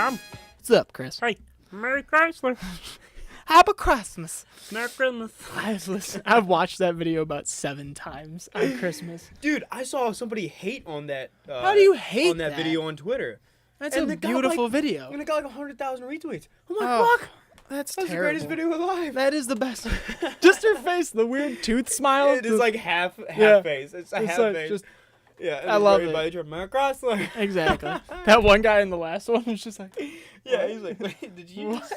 What's up, Chris? Hey, Merry Chrysler. Happy Christmas. Merry Christmas. I've watched that video about 7 times on Christmas. Dude, I saw somebody hate on that. How do you hate on that video on Twitter? That's And a it got, beautiful like- video. And it got like 100,000 retweets. I'm like, Oh, fuck. That's That's the terrible. greatest video alive. That is the best. Just her face, the weird tooth smile. It is like half Yeah. face. It's a It's half like face. just- Yeah, and I then love everybody it. tried, Merry Chrysler. Exactly. That one guy in the last one was just like, Yeah, he's like, wait, did you What? just...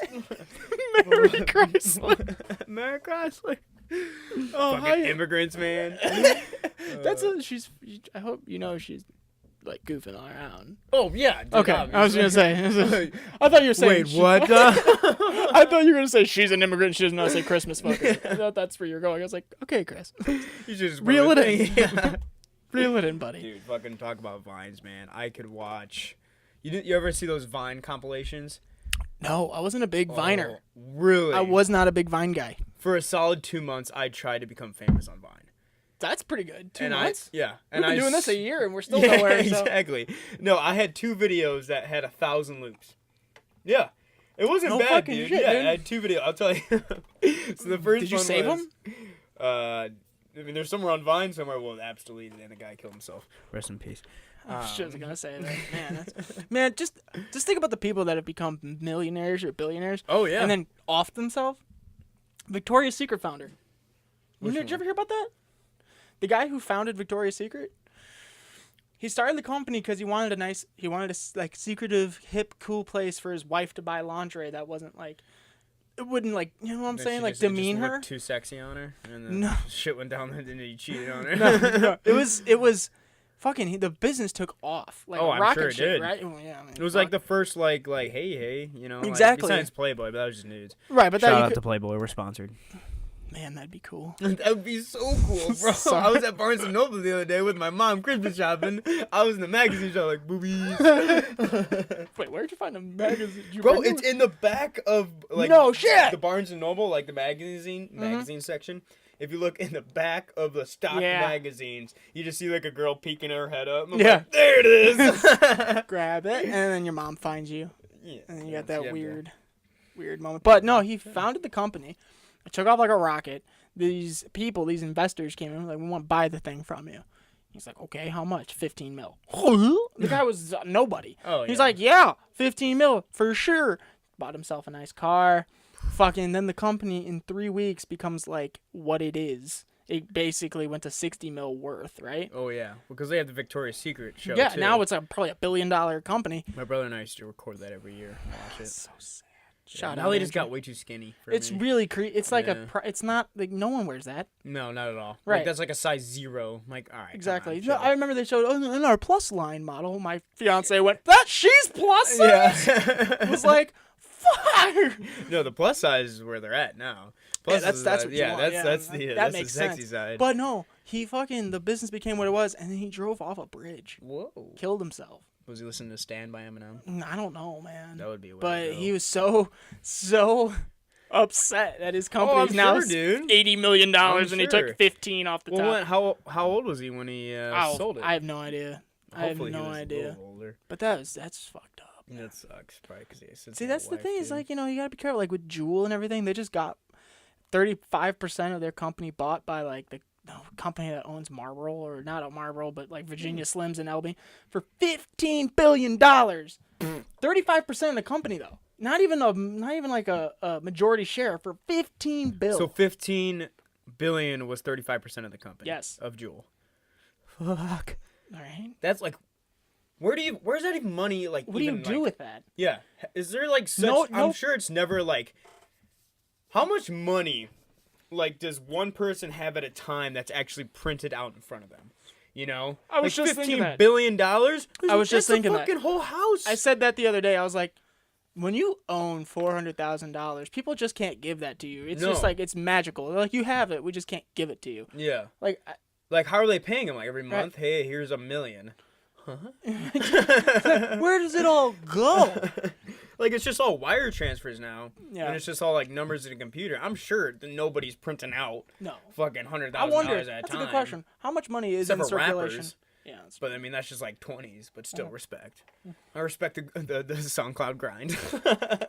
Merry Chrysler. Merry Chrysler. Oh, Fucking immigrants, man. she's. I hope you know she's like goofing around. Oh, yeah. Dude, Okay, I was gonna say. I thought you were saying. Wait, what? I thought you were gonna say she's an immigrant. She doesn't know how to say Christmas fucker. I thought that's where you're going. I was like, okay, Chris, You should just reel it went in. with yeah. Reel it in, buddy. Dude, fucking talk about Vines, man. I could watch. You ever see those Vine compilations? No, I wasn't a big Viner. Oh, really? I was not a big Vine guy. For a solid 2 months, I tried to become famous on Vine. That's pretty good. 2 And months. Yeah. We've been doing this a year. year and we're still Yeah, nowhere. So. exactly. No, I had 2 videos that had 1,000 loops. Yeah. It wasn't No bad, fucking dude. shit, Yeah, dude. I had 2 videos. I'll tell you. So the first Did you one save was, them? I mean, there's somewhere on Vine somewhere. Well, apps deleted and the guy killed himself. Rest in peace. I was just gonna say that. Man, just think about the people that have become millionaires or billionaires. Oh, yeah. And then off themselves. Victoria's Secret founder. Which Did you one? ever hear about that? The guy who founded Victoria's Secret. He started the company because he wanted a like secretive, hip, cool place for his wife to buy lingerie that wasn't like, it wouldn't like, you know what I'm That saying, she like just demean looked her. Too sexy on her, and then No. shit went down, and then he cheated on her. No, it was fucking. The business took off like Oh, a I'm rocket sure it ship, did. right? Well, yeah, I mean, It was like the first like hey, you know, Exactly. Like, besides Playboy, but that was just nudes. right, but that Shout you out could, to Playboy. We're sponsored. man, that'd be cool. That would be so cool, bro. Sorry. I was at Barnes and Noble the other day with my mom Christmas shopping. I was in the magazine shop like boobies. Wait, where'd you find a magazine? Did you Bro, bring it's in the back of like No shit! the Barnes and Noble, like the magazine section. If you look in the back of the stock Yeah. magazines, you just see like a girl peeking her head up. I'm Yeah. like, there it is. grab it, and then your mom finds you, Yeah, and then you yeah, got that yeah, weird moment. But no, he founded the company. It took off like a rocket. These people, these investors came in like, we want to buy the thing from you. He's like, okay, how much? 15 mil. The guy was nobody. Oh, He's yeah. like, yeah, 15 mil for sure. Bought himself a nice car. Fucking then the company in 3 weeks becomes like what it is. It basically went to 60 mil worth, right? Oh yeah, because they have the Victoria's Secret show. Yeah, too. now it's probably $1 billion company. My brother and I used to record that every year. And watch it. So sad. Yeah, Shout now out. they just Andrew. got way too skinny. For It's me. really it's like Yeah. it's not like no one wears that. No, not at all. Right. Like, that's like a size 0. I'm like, all right. come Exactly. on, No, chill. I remember they showed in our plus line model. My fiance went, "That she's plus size." Yeah. I was like, "Fuck." No, the plus size is where they're at now. Plus that's is, what you yeah, want. that's that the that's makes the sexy sense. side. But no, he the business became what it was, and then he drove off a bridge, Whoa. killed himself. Was he listening to Stand by Eminem? I don't know, man. That would be a way to But go. he was so upset that his company's I'm now sure, dude. $80 million, I'm and he sure. took 15 off the Well, top. how old was he when he sold it? I have no idea. Hopefully I have he no was a idea. little older. But that's fucked up. That sucks, probably because he has See, that's the thing. Is like, you know, you gotta be careful. Like with Juul and everything, they just got 35% of their company bought by like the company that owns Marlboro, or not Marlboro, but like Virginia Slims and LB for $15 billion. 35% of the company though. Not even like a majority share for 15 billion. So 15 billion was 35% of the company. Yes. Of Juul. Fuck. All right. That's like, where's that even money? Like, What do you even, do like, with that? Yeah. Is there like such? No- I'm sure it's never like. How much money, like, does one person have at a time that's actually printed out in front of them? You know, I was like just thinking that. $15 billion. I was just thinking a that. fucking whole house. I said that the other day. I was like, when you own $400,000, people just can't give that to you. It's just No. like it's magical. They're like, you have it, we just can't give it to you. Yeah. Like, Like, how are they paying him? Like every month? Hey, here's $1 million. where does it all go? Like, it's just all wire transfers now. Yeah. And it's just all like numbers in a computer. I'm sure that nobody's printing out No. fucking $100,000 I wonder. at a That's time. a good question. How much money is Except in for circulation? rappers. Yeah. That's But I mean, that's just like 20s, but still respect. I respect the SoundCloud grind.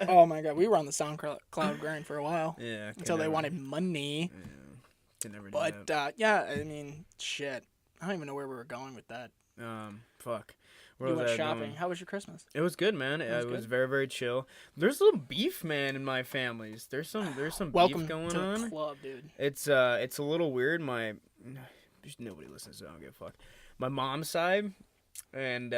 Oh my god, we were on the SoundCloud grind for a while. Yeah. Until they wanted money. Yeah. Can never do But that. yeah, I mean, shit. I don't even know where we were going with that. Fuck. Where You was went I shopping. going? How was your Christmas? It was good, man. It was good? very, very chill. There's a little beef, man, in my families. There's some Welcome beef going to on. the club, dude. It's a little weird. Nobody listens, so I don't give a fuck. My mom's side, and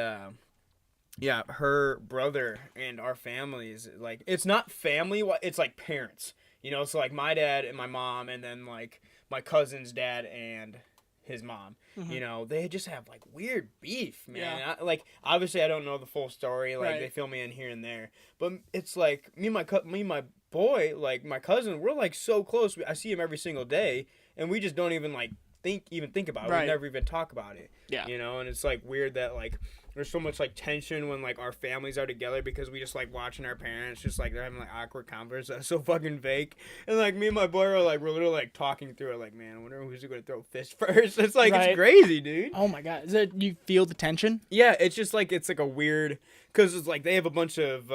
yeah, her brother and our families, like, it's not family. It's like parents. You know, so like my dad and my mom, and then like my cousin's dad and his mom. Mm-hmm. You know, they just have like weird beef, man. Yeah. Like, obviously, I don't know the full story. Like, Right. they fill me in here and there, but it's like me and my boy, like my cousin, we're like so close. I see him every single day, and we just don't even like think about it. Right. We never even talk about it. Yeah. You know, and it's like weird that like there's so much like tension when like our families are together because we just like watching our parents just like they're having like awkward conversations that's so fucking fake. And like me and my boy are like we're literally like talking through it like, man, I wonder who's gonna throw fist first. It's like Right. it's crazy, dude. Oh my god. Is it you feel the tension? Yeah, it's just like it's like a weird because it's like they have a bunch of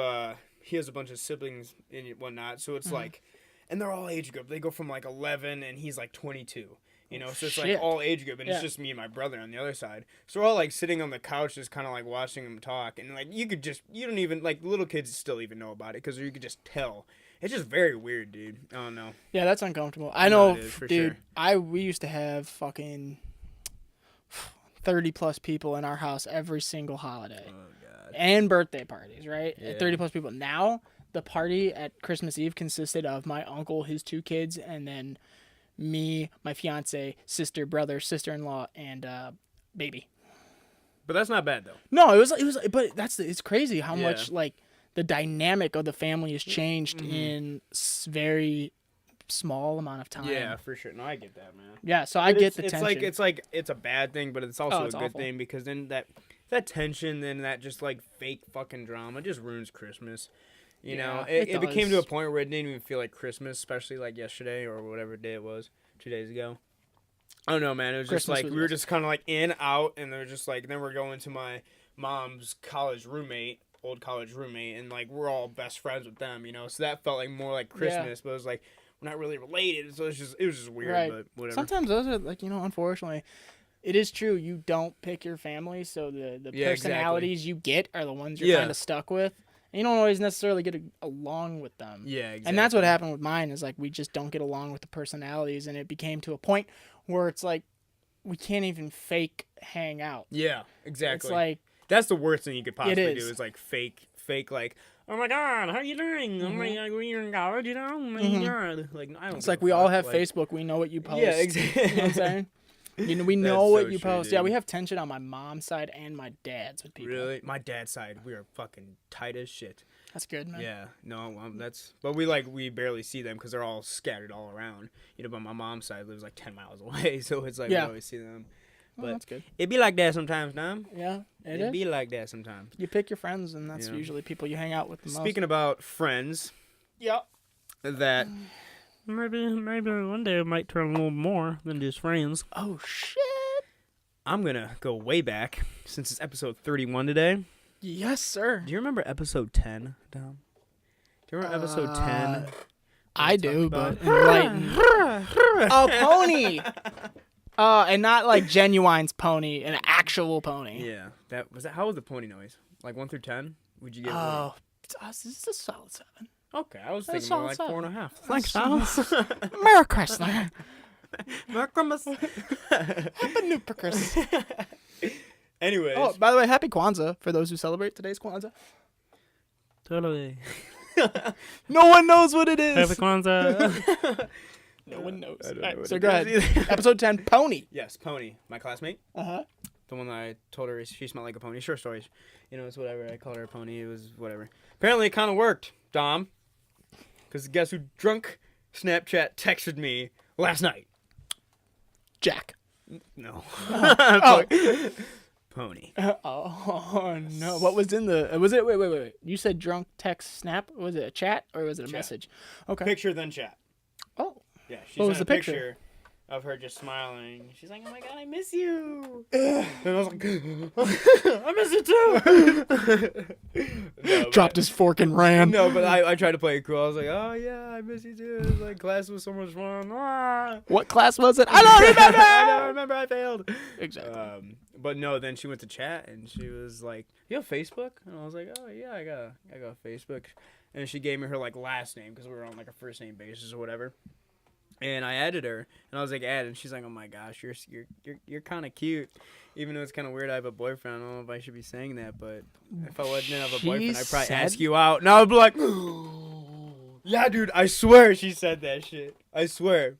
he has a bunch of siblings and whatnot, so it's like, and they're all age group. They go from like 11 and he's like 22. You know, so it's Shit. like all age group, and Yeah. it's just me and my brother on the other side. So we're all like sitting on the couch, just kind of like watching them talk, and like you don't even like little kids still even know about it because you could just tell. It's just very weird, dude. I don't know. Yeah, that's uncomfortable. I No, know, it is, for dude. sure. We used to have fucking 30 plus people in our house every single holiday Oh god. and birthday parties, right? Yeah. 30 plus people. Now the party at Christmas Eve consisted of my uncle, his 2 kids, and then me, my fiance, sister, brother, sister-in-law, and baby. But that's not bad though. No, it was, but it's crazy how Yeah. much like the dynamic of the family has changed in very small amount of time. Yeah, for sure. No, I get that, man. Yeah, so I But get the it's tension. it's a bad thing, but it's also it's a good awful. thing because then that tension, then that just like fake fucking drama just ruins Christmas. You know, Yeah, it became to a does. point where it didn't even feel like Christmas, especially like yesterday or whatever day it was, 2 days ago. I don't know, man. It was just Christmas like was we were best. just kind of like in, out, and they're just like then we're going to my mom's old college roommate, and like we're all best friends with them, you know. So that felt like more like Christmas, but it was like we're not really related, so it was just weird, Right. but whatever. Sometimes those are like, unfortunately, it is true. You don't pick your family, so the Yeah, personalities you get are the ones you're Yeah. kind of stuck with. And you don't always necessarily get along with them. Yeah, exactly. And that's what happened with mine is like we just don't get along with the personalities, and it became to a point where it's like we can't even fake hang out. Yeah, exactly. It's like that's the worst thing you could possibly is. do is like fake like Oh my god, how you doing? Oh my god, when you're in college, you know? Oh my god. like I don't. it's give like a we all fuck, have like, Facebook. We know what you post. Yeah, exactly. You know what I'm saying? We know That's what so you true, post. Yeah, dude. we have tension on my mom's side and my dad's with people. Really, my dad's side, we are fucking tight as shit. That's good, man. Yeah, no, that's. But we barely see them because they're all scattered all around. You know, but my mom's side lives like 10 miles away, so it's like Yeah. we always see them. Well, But that's good. it be like that sometimes, Dom. Yeah, it It is. be like that sometimes. You pick your friends, and that's Yeah. usually people you hang out with the most. Speaking about friends, yeah. that Maybe one day it might turn a little more than just friends. Oh shit. I'm gonna go way back since it's episode 31 today. Yes, sir. Do you remember episode 10, Dom? Do you remember episode 10? I do, about- but enlighten. A pony. And not like Genuine's pony, an actual pony. Yeah, how was the pony noise? Like 1 through 10? Would you get? Oh, this is a solid 7. Okay, I was That's thinking more like solid 4.5. Thanks, Al. Merry Chrysler. Happy New Christmas. Anyways, Oh, by the way, happy Kwanzaa for those who celebrate today's Kwanzaa. Totally. No one knows what it is. Happy Kwanzaa. No one knows. I don't know Alright, what so it go is ahead. either. Episode 10, Pony. yes, Pony, my classmate, Uh-huh. the one that I told her she smelled like a pony. Short stories, it's whatever. I called her a pony. It was whatever. Apparently, it kind of worked, Dom. Because guess who drunk Snapchat texted me last night? Jack. No. Oh. Pony. Oh, no. What was in the... Was it... Wait. You said drunk text snap? Was it a chat or was it a Chat. message? Okay. Picture then chat. Oh. Yeah, she What sent was a the picture? of her just smiling. She's like, "Oh my god, I miss you." And I was like, "I miss you too." Dropped his fork and ran. No, but I tried to play it cool. I was like, "Oh yeah, I miss you too." It was like class was so much fun. Ah. What class was it? I don't remember. I don't remember. I failed. Exactly. But no, then she went to chat and she was like, "You have Facebook?" And I was like, "Oh yeah, I got Facebook." And she gave me her like last name because we were on like a first name basis or whatever. And I added her, and I was like, and she's like, "Oh my gosh, you're kind of cute," even though it's kind of weird. I have a boyfriend. I don't know if I should be saying that, but if I didn't have a boyfriend, I'd probably ask you out. And I would be like, "Yeah, dude, I swear she said that shit. I swear."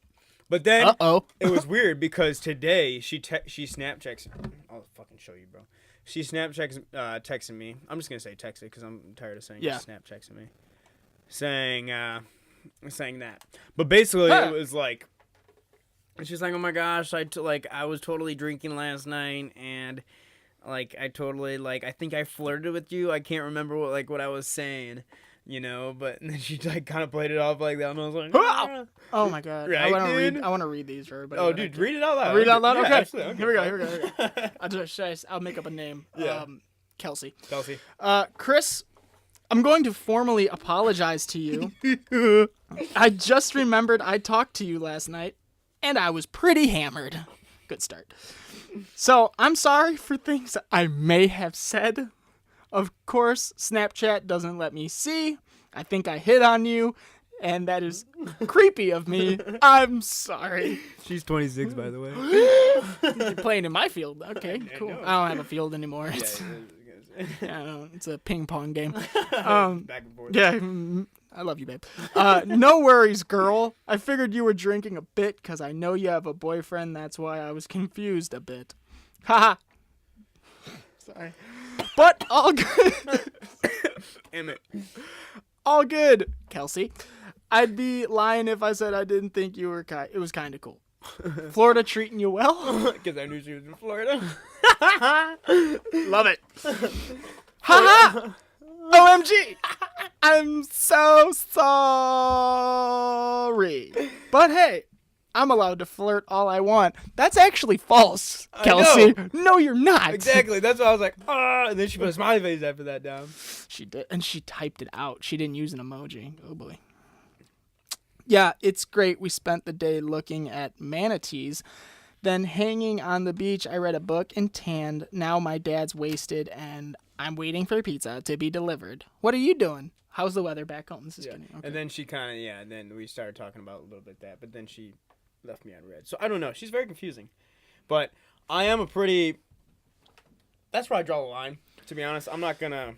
But then it was weird because today she Snapchats. I'll fucking show you, bro. She Snapchats texting me. I'm just gonna say text it because I'm tired of saying Snapchats me, saying that. But basically it was like, she's like, "Oh my gosh, I was totally drinking last night and like I totally like I think I flirted with you. I can't remember what I was saying." You know, but then she like kind of played it off like that, and I was like, "Ah!" "Oh my god, right, I want to read these for everybody." Oh, dude, read it out loud. Read it out loud. Yeah, Okay. absolutely. Here we go. I'll make up a name. Yeah. Kelsey. Kelsey. Chris, I'm going to formally apologize to you. I just remembered I talked to you last night, and I was pretty hammered. Good start. So I'm sorry for things I may have said. Of course, Snapchat doesn't let me see. I think I hit on you, and that is creepy of me. I'm sorry. She's 26, by the way. You're playing in my field. Okay, cool. I don't have a field anymore. It's, it's a ping pong game. Back and forth. Yeah, I love you, babe. No worries, girl. I figured you were drinking a bit because I know you have a boyfriend. That's why I was confused a bit. Haha. Sorry. But all good. Damn it. All good, Kelsey. I'd be lying if I said I didn't think you were it was kind of cool. Florida treating you well? Because I knew she was in Florida. Love it. Haha. OMG. I'm so sorry. But hey, I'm allowed to flirt all I want. That's actually false, Kelsey. No, you're not. Exactly. That's why I was like, ah. And then she put a smiley face after that down. She did. And she typed it out. She didn't use an emoji. Oh, boy. Yeah, it's great. We spent the day looking at manatees. Then hanging on the beach, I read a book and tanned. Now my dad's wasted, and I'm waiting for pizza to be delivered. What are you doing? How's the weather back home? This is good. Okay. And then she kind of, and then we started talking about a little bit that. But then she left me on red. So I don't know. She's very confusing. But I am that's where I draw the line, to be honest. I'm not going to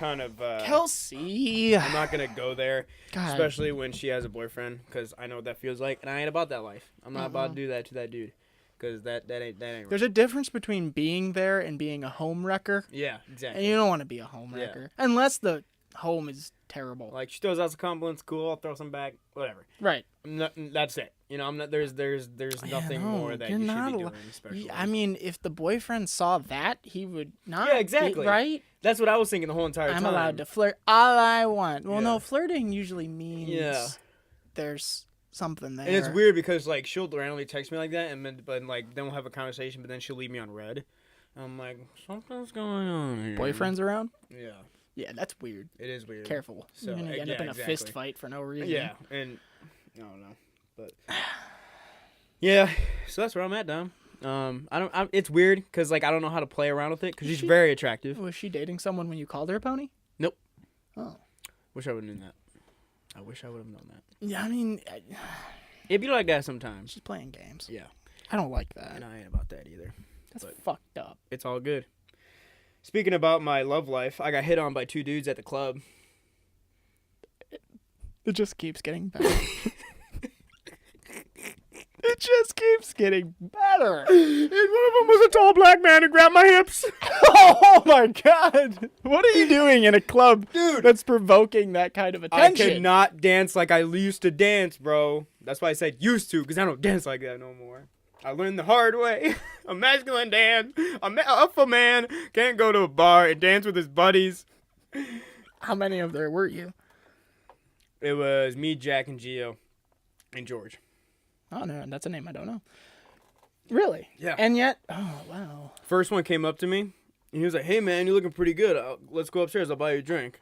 kind of... Kelsey. I'm not going to go there, God. Especially when she has a boyfriend, because I know what that feels like, and I ain't about that life. I'm not about to do that to that dude, because that ain't right. There's a difference between being there and being a home wrecker. Yeah, exactly. And you don't want to be a home wrecker. Unless the home is terrible. Like, she throws out some compliments, cool, I'll throw some back, whatever. Right. That's it. You know, I'm not. There's nothing more that you should be doing, especially. I mean, if the boyfriend saw that, he would not. Yeah, exactly. Right? That's what I was thinking the whole entire time. I'm allowed to flirt all I want. Well, no, flirting usually means there's something there. And it's weird because, like, she'll randomly text me like that, and then we'll have a conversation, but then she'll leave me on red. I'm like, something's going on here. Boyfriend's around? Yeah. Yeah, that's weird. It is weird. Careful. So, You're going to end up in a fist fight for no reason. Yeah, and I don't know. But yeah, so that's where I'm at, Dom. It's weird because like I don't know how to play around with it because she's very attractive. Was she dating someone when you called her a pony? Nope. Oh. Wish I would have known that. I wish I would have known that. Yeah, I mean, it'd be like that sometimes. She's playing games. Yeah. I don't like that. And I ain't about that either. That's fucked up. It's all good. Speaking about my love life, I got hit on by 2 dudes at the club. It just keeps getting better. It just keeps getting better. And one of them was a tall black man who grabbed my hips. Oh my god. What are you doing in a club, dude, that's provoking that kind of attention? I cannot dance like I used to dance, bro. That's why I said used to, because I don't dance like that no more. I learned the hard way. A masculine dance, a alpha man can't go to a bar and dance with his buddies. How many of there were you? It was me, Jack, and Gio, and George. Oh no, that's a name I don't know. Really? Yeah. And yet, oh wow. First one came up to me, and he was like, "Hey man, you're looking pretty good. Let's go upstairs. I'll buy you a drink."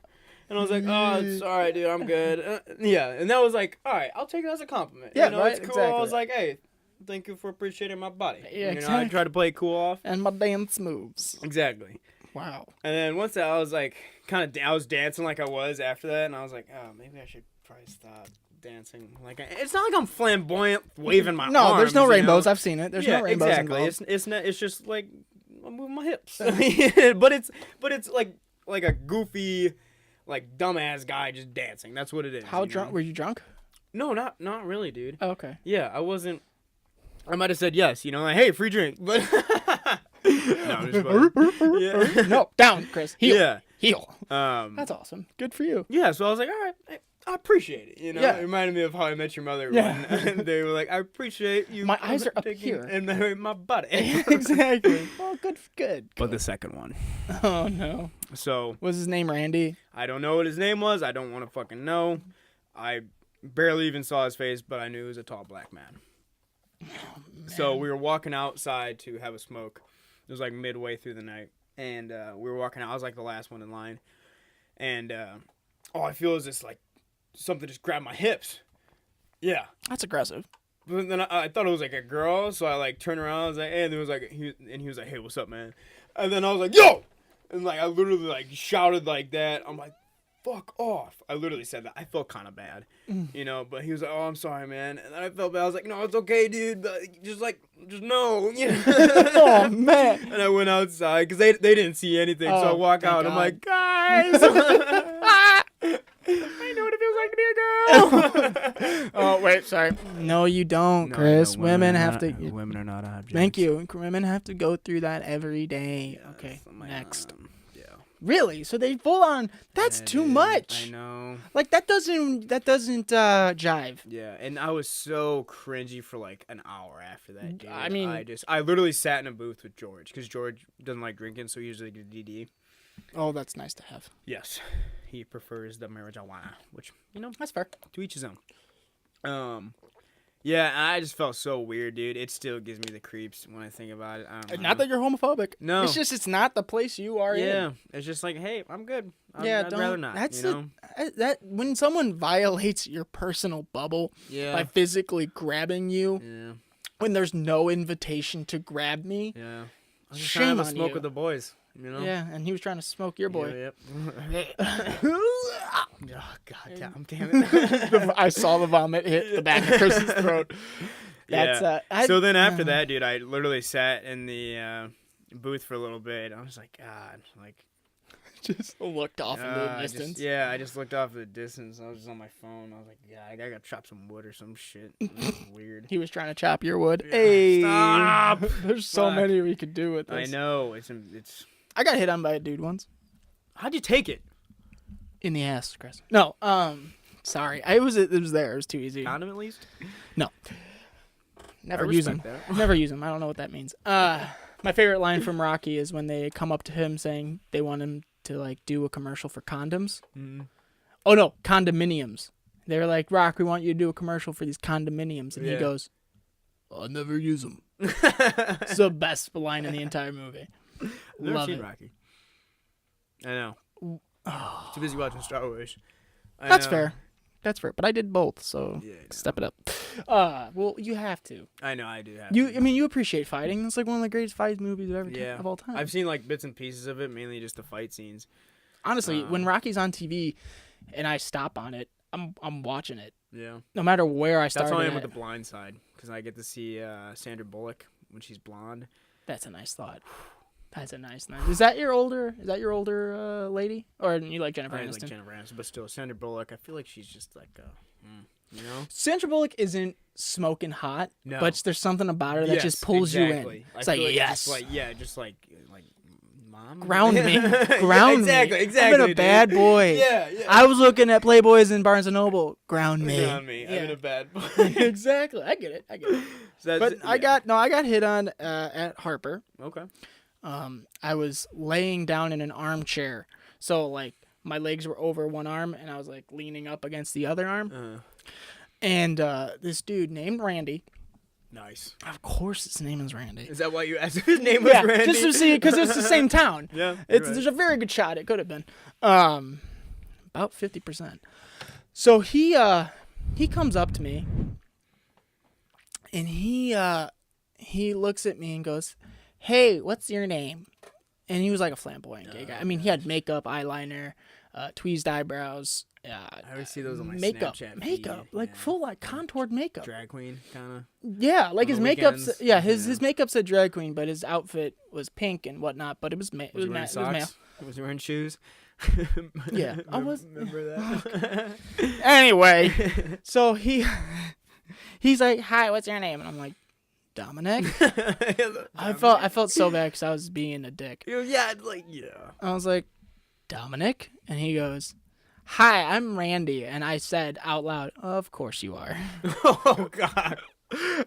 And I was like, "Oh, it's all right, dude. I'm good." Yeah, and that was like, "All right, I'll take it as a compliment." Yeah, you know, right, it's cool. exactly. I was like, "Hey, thank you for appreciating my body." Yeah, you know, I try to play it cool off. And my dance moves. Exactly. Wow. And then once I was like, I was dancing like I was after that, and I was like, "Oh, maybe I should probably stop dancing." Like, it's not like I'm flamboyant waving my No, arms. there's no you rainbows. know? I've seen it. There's Yeah, no rainbows exactly. involved. It's not. It's just like I'm moving my hips. but it's like a goofy, like dumbass guy just dancing. That's what it is. How you drunk? know? Were you drunk? No, not really, dude. Oh, okay. Yeah, I wasn't. I might have said yes. You know, like, hey, free drink, but no, just fucking- yeah. No, down, Chris. Heel. Yeah. Heel. Um. That's awesome. Good for you. Yeah, so I was like, all right, I appreciate it. You know, Yeah. it reminded me of How I Met Your Mother. Yeah. When they were like, I appreciate you. My eyes are up taking- here. and my body. Exactly. Well, good. But the second one. Oh no. So Was his name Randy? I don't know what his name was. I don't want to fucking know. I barely even saw his face, but I knew he was a tall black man. So we were walking outside to have a smoke. It was like midway through the night, and we were walking out. I was like the last one in line, and all I feel is this like something just grabbed my hips. Yeah. That's aggressive. But then I thought it was like a girl, so I like turned around. I was like, hey, and it was like he was like, hey, what's up, man? And then I was like, yo, and like I literally like shouted like that. I'm like, fuck off. I literally said that. I felt kind of bad, you know. But he was like, oh, I'm sorry, man. And then I felt bad. I was like, no, it's okay, dude. But just no, you know. Oh man. And I went outside because they didn't see anything. So I Oh, walk thank out. I'm God. like, guys. I know what it feels like to be a girl. Oh wait, sorry. No, you don't, No, Chris. no, women are have not- to. Women are not objects. Thank you. Women have to go through that every day. Yes, Okay, my next. Yeah. Really? So they full on. That's Yeah, too dude, much. I know. Like that doesn't jive. Yeah, and I was so cringy for like an hour after that, dude. I mean- I literally sat in a booth with George because George doesn't like drinking, so he usually gets DD. Oh, that's nice to have. Yes, he prefers the marijuana, which That's fair. to each his own. Yeah, I just felt so weird, dude. It still gives me the creeps when I think about it. I don't know. Not that you're homophobic. No. It's just it's not the place you are in. Yeah, it's just like, hey, I'm good. Yeah, I'd don't. rather not. That's you know? that when someone violates your personal bubble Yeah. by physically grabbing you Yeah. when there's no invitation to grab me. Yeah. I was just Shame trying to on smoke you. with the boys. You know? Yeah, and he was trying to smoke your boy. Yep. Oh, God damn it. I saw the vomit hit the back of Chris's throat. That's Yeah. So then after that, dude, I literally sat in the booth for a little bit. I was like, God, like, just looked off into the I distance. I just looked off in the distance. I was just on my phone. I was like, yeah, I gotta chop some wood or some shit. It was weird. He was trying to chop your wood. Yeah, Hey, stop! There's so Fuck. many we could do with I this. know. It's. I got hit on by a dude once How'd you take it? in the ass, Chris. No, sorry. It was there. It was too easy. Condom at least. Never I use them. respect that. Never use them. I don't know what that means. My favorite line from Rocky is when they come up to him saying they want him to like do a commercial for condoms. Mm. Oh no, condominiums. They were like, Rock, we want you to do a commercial for these condominiums, and he Yeah. goes, I'll never use them. It's the best line in the entire movie. I've never Love seen it. Rocky. I know. Oh, Too busy watching Star Wars. I that's know. fair. That's fair. But I did both, so Yeah, I know. step it up. Well, you have to. I know. I do have. You, to. I mean, you appreciate fighting. It's like one of the greatest fight movies Yeah. of all time. I've seen like bits and pieces of it, mainly just the fight scenes. Honestly, when Rocky's on TV, and I stop on it, I'm watching it. Yeah. No matter where I start. That's how I am with The Blind Side, because I get to see Sandra Bullock when she's blonde. That's a nice thought. That's a nice. Is that your older lady, or you like Jennifer I Aniston? like Jennifer Aniston, but still, Sandra Bullock. I feel like she's just like, you know. Sandra Bullock isn't smoking hot, No. but there's something about her that Yes, just pulls you exactly. in. I It's feel like yes, just like mom. ground me, Yeah, ground exactly, me. exactly. I've been a dude. bad boy. Yeah. I was looking at Playboys in Barnes and Noble. Ground me. Ground me. Yeah. I'm in a bad boy. Exactly. I get it. So But I got hit on at Harper. okay. I was laying down in an armchair, so like my legs were over one arm, and I was like leaning up against the other arm. And this dude named Randy Nice. Of course, his name is Randy. Is that why you asked if his name was Randy? Just to see, because it's the same town. Yeah. There's a very good shot. It could have been. About 50%. So he comes up to me, and he looks at me and goes, "Hey, what's your name?" And he was like a flamboyant gay guy. I mean, he had makeup, eyeliner, tweezed eyebrows. I always see those on my makeup, Snapchat makeup, feed. like full like contoured makeup. Drag queen kind of. Yeah, like his makeup. weekends, Yeah, his makeup said drag queen, but his outfit was pink and whatnot. But it was Was he wearing socks? Was he wearing shoes? Yeah, I was. Remember that? Anyway, so he's like, "Hi, what's your name?" And I'm like, "Dominic." I felt so bad because I was being a dick. Yeah. I was like, "Dominic," and he goes, "Hi, I'm Randy," and I said out loud, "Of course you are." Oh God.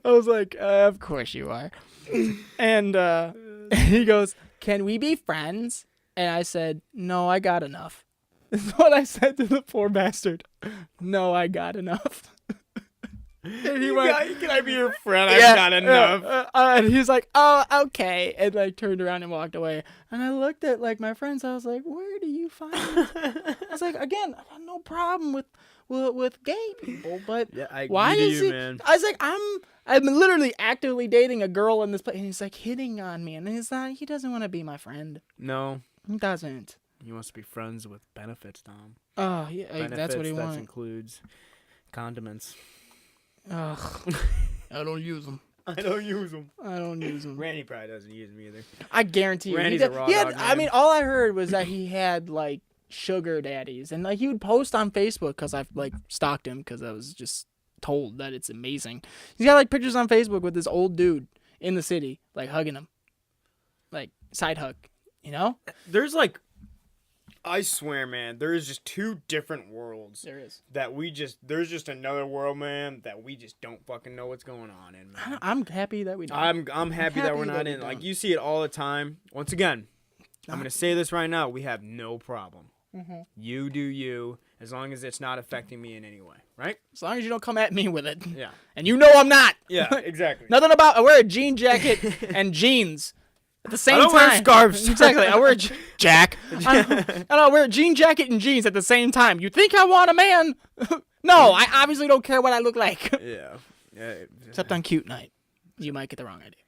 I was like, "Of course you are," and he goes, "Can we be friends?" And I said, "No, I got enough." That's what I said to the poor bastard. "No, I got enough." And he went, "Can I be your friend? "Yeah, I've got enough." and he's like, "Oh, okay," and like turned around and walked away. And I looked at like my friends. I was like, "Where do you find?" I was like, "Again, I got no problem with gay people, but why is he?" Man. I was like, "I'm literally actively dating a girl in this place," and he's like hitting on me, and he's not. He doesn't want to be my friend. No. He doesn't. He wants to be friends with benefits, Tom. Oh, yeah, that's what he That wants. includes condiments. Ugh, I don't use them. I don't use them. Randy probably doesn't use them either. I guarantee you. Randy's a raw dog, I man. mean, all I heard was that he had like sugar daddies, and like he would post on Facebook because I've like stalked him because I was just told that it's amazing. He's got like pictures on Facebook with this old dude in the city, like hugging him, like side hug. You know? There's like, I swear, man, there is just two different worlds. There is. There's just another world, man, that we just don't fucking know what's going on in, man. I'm happy that we don't. I'm happy that we're not in. Like, you see it all the time. Once again, I'm going to say this right now. We have no problem. Mm-hmm. You do you, as long as it's not affecting me in any way, right? As long as you don't come at me with it. Yeah. And you know I'm not. Yeah, exactly. Nothing about, I wear a jean jacket and jeans. At the same time. I don't wear scarves. Exactly. I wear Jack. I don't wear a jean jacket and jeans at the same time. You think I want a man? No, I obviously don't care what I look like. Yeah. Except on cute night. You might get the wrong idea.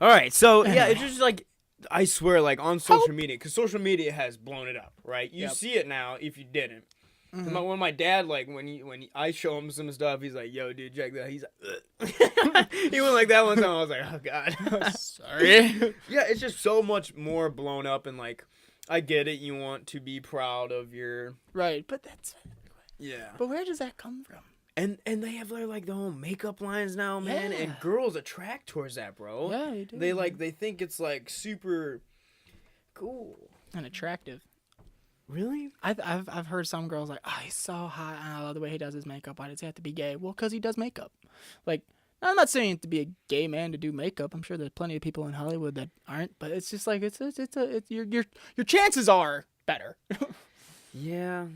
All right. So, yeah, it's just like, I swear, like on social media, because social media has blown it up, right? You see it now if you didn't. Mm-hmm. When my dad, like, when I show him some stuff, he's like, "Yo, dude, check that." He's like, he went like that one time. I was like, "Oh God, sorry." Yeah, it's just so much more blown up, and like, I get it. You want to be proud of your right, but that's yeah. But where does that come from? And they have their like the whole makeup lines now, man, and girls attract towards that, bro. Yeah, they do. They think it's like super cool and attractive. Really? I've heard some girls like, "Oh, he's so hot. I love the way he does his makeup. Why does he have to be gay?" Well, because he does makeup. Like, I'm not saying to be a gay man to do makeup. I'm sure there's plenty of people in Hollywood that aren't. But it's just like it's your chances are better. Yeah,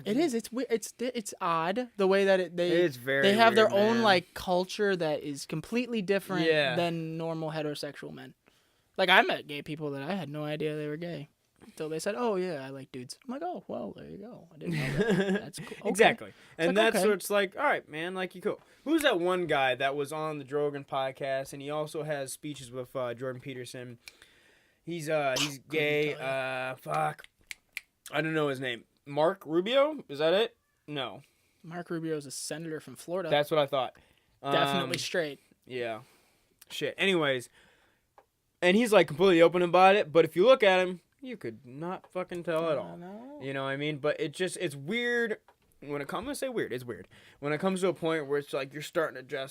it is. It's weird. It's odd the way that It's very. They have weird, their own man. like culture that is completely different than normal heterosexual men. Like I met gay people that I had no idea they were gay. Until they said, "Oh yeah, I like dudes." I'm like, "Oh well, there you go. I didn't know that. That's cool." Okay. Exactly, and like, that's what's like. All right, man, like you cool. Who's that one guy that was on the Rogan podcast, and he also has speeches with Jordan Peterson. He's gay. Fuck, I don't know his name. Mark Rubio, is that it? No. Mark Rubio is a senator from Florida. That's what I thought. Definitely straight. Yeah. Shit. Anyways, and he's like completely open about it, but if you look at him, you could not fucking tell at all. No. You know what I mean? But it's weird when it comes to say weird. It's weird when it comes to a point where it's like you're starting to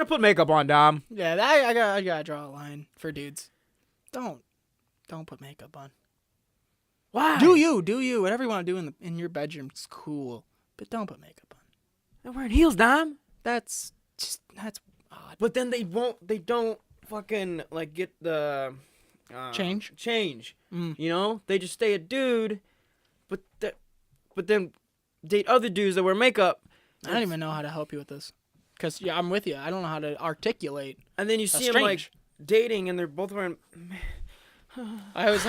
put makeup on, Dom. Yeah, I gotta draw a line for dudes. Don't put makeup on. Why? Do you whatever you want to do in your bedroom? It's cool, but don't put makeup on. They're wearing heels, Dom. That's odd. But then they don't fucking like get the change. Mm. You know, they just stay a dude, but then date other dudes that wear makeup. I don't even know how to help you with this. Because I'm with you. I don't know how to articulate. And then you see them like strange. dating, and they're both wearing. I always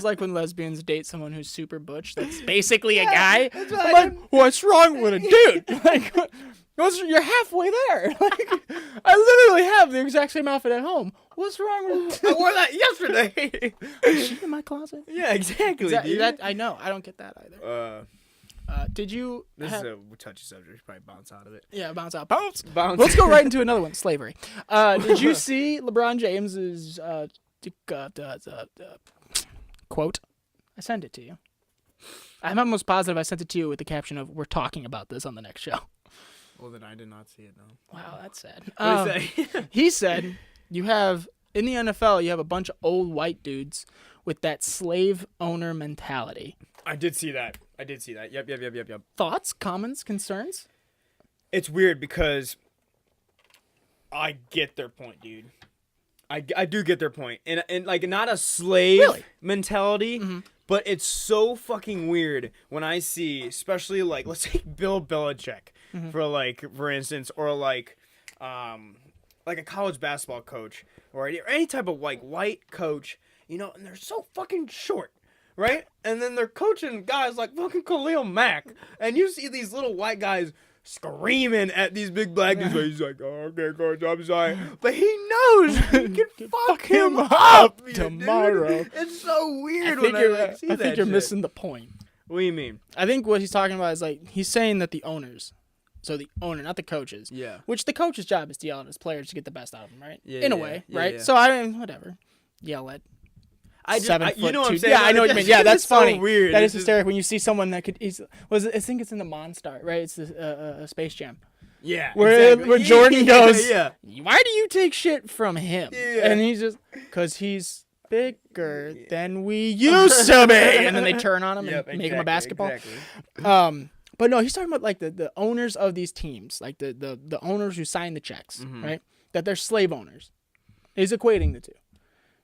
like when lesbians date someone who's super butch. That's basically a guy. That's I'm like, what's wrong with a dude? Like, you're halfway there. Like, I literally have the exact same outfit at home. What's wrong with? I wore that yesterday. Is she in my closet? Yeah, exactly. That I know. I don't get that either. Did you? This is a touchy subject. You probably bounce out of it. Yeah, bounce out. Bounce. Let's go right into another one. Slavery. Did you see LeBron James's quote? I sent it to you. I'm almost positive I sent it to you with the caption of "We're talking about this on the next show." Well, then I did not see it, though. Wow, that's sad. What did he say? He said, "You have in the NFL, you have a bunch of old white dudes with that slave owner mentality." I did see that. Yep. Thoughts, comments, concerns? It's weird because I get their point, dude. I do get their point. And like, not a slave mentality, but it's so fucking weird when I see, especially like, let's take Bill Belichick for instance, or like a college basketball coach or any type of like white coach, and they're so fucking short. Right? And then they're coaching guys like fucking Khalil Mack. And you see these little white guys screaming at these big black dudes. He's like, oh, okay, coach, I'm sorry. But he knows he can fuck him up tomorrow. Dude. It's so weird I see that think you're shit. missing the point. What do you mean? I think what he's talking about is like, he's saying that the owners, so the owner, not the coaches. Yeah. Which the coach's job is to yell at his players to get the best out of them, right? Yeah, in a way, yeah, right? yeah. So I mean, whatever. Yell at. You know what I'm saying? Yeah, I know what you mean. Yeah, that's funny. So weird. That is hysterical when you see someone that could. I think it's in the Monstar, right? It's the Space Jam. Yeah. Where Jordan goes, Yeah. why do you take shit from him? Yeah. And he's just, because he's bigger than we used to be. And then they turn on him and make him a basketball. Exactly. But no, he's talking about like the owners of these teams, like the owners who sign the checks, right? That they're slave owners. He's equating the two.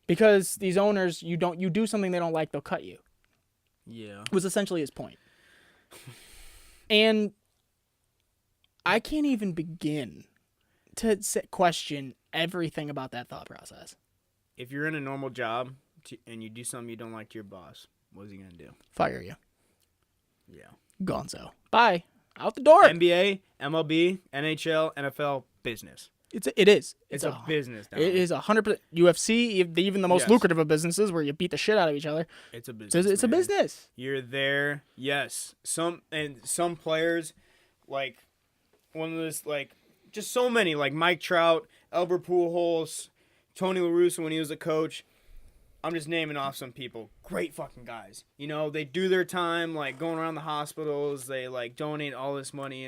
Because these owners, you do something they don't like, they'll cut you. Yeah. Was essentially his point. And I can't even begin to question everything about that thought process. If you're in a normal job and you do something you don't like to your boss, what is he going to do? Fire you. Yeah. Gonzo. Bye. Out the door. NBA, MLB, NHL, NFL, business. It is. It's a business. It is 100%. UFC, even the most lucrative of businesses where you beat the shit out of each other. It's a business. It's a business. You're there. Yes. Some players, like one of those, like just so many, like Mike Trout, Albert Pujols, Tony La Russa when he was a coach. I'm just naming off some people. Great fucking guys. They do their time, like going around the hospitals. They like donate all this money.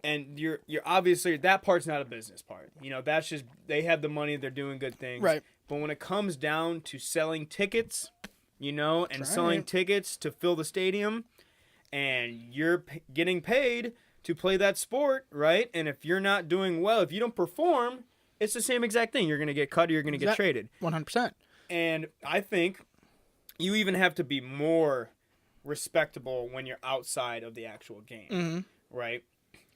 And you're obviously, that part's not a business part. That's just, they have the money, they're doing good things. Right. But when it comes down to selling tickets, selling tickets to fill the stadium, and you're getting paid to play that sport, right? And if you're not doing well, if you don't perform, it's the same exact thing. You're going to get cut or you're going to get traded. 100%. And I think you even have to be more respectable when you're outside of the actual game, right?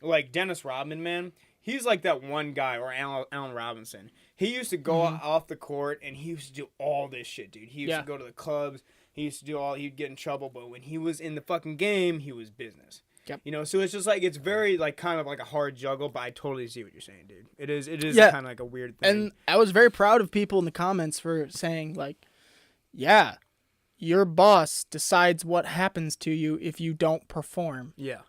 Like Dennis Rodman, man, he's like that one guy, or Allen Robinson. He used to go off the court, and he used to do all this shit, dude. He used to go to the clubs. He used to do he'd get in trouble, but when he was in the fucking game, he was business. Yep. So it's just like, it's very like kind of like a hard juggle, but I totally see what you're saying, dude. It is kind of like a weird thing. And I was very proud of people in the comments for saying like, yeah, your boss decides what happens to you if you don't perform. Yeah.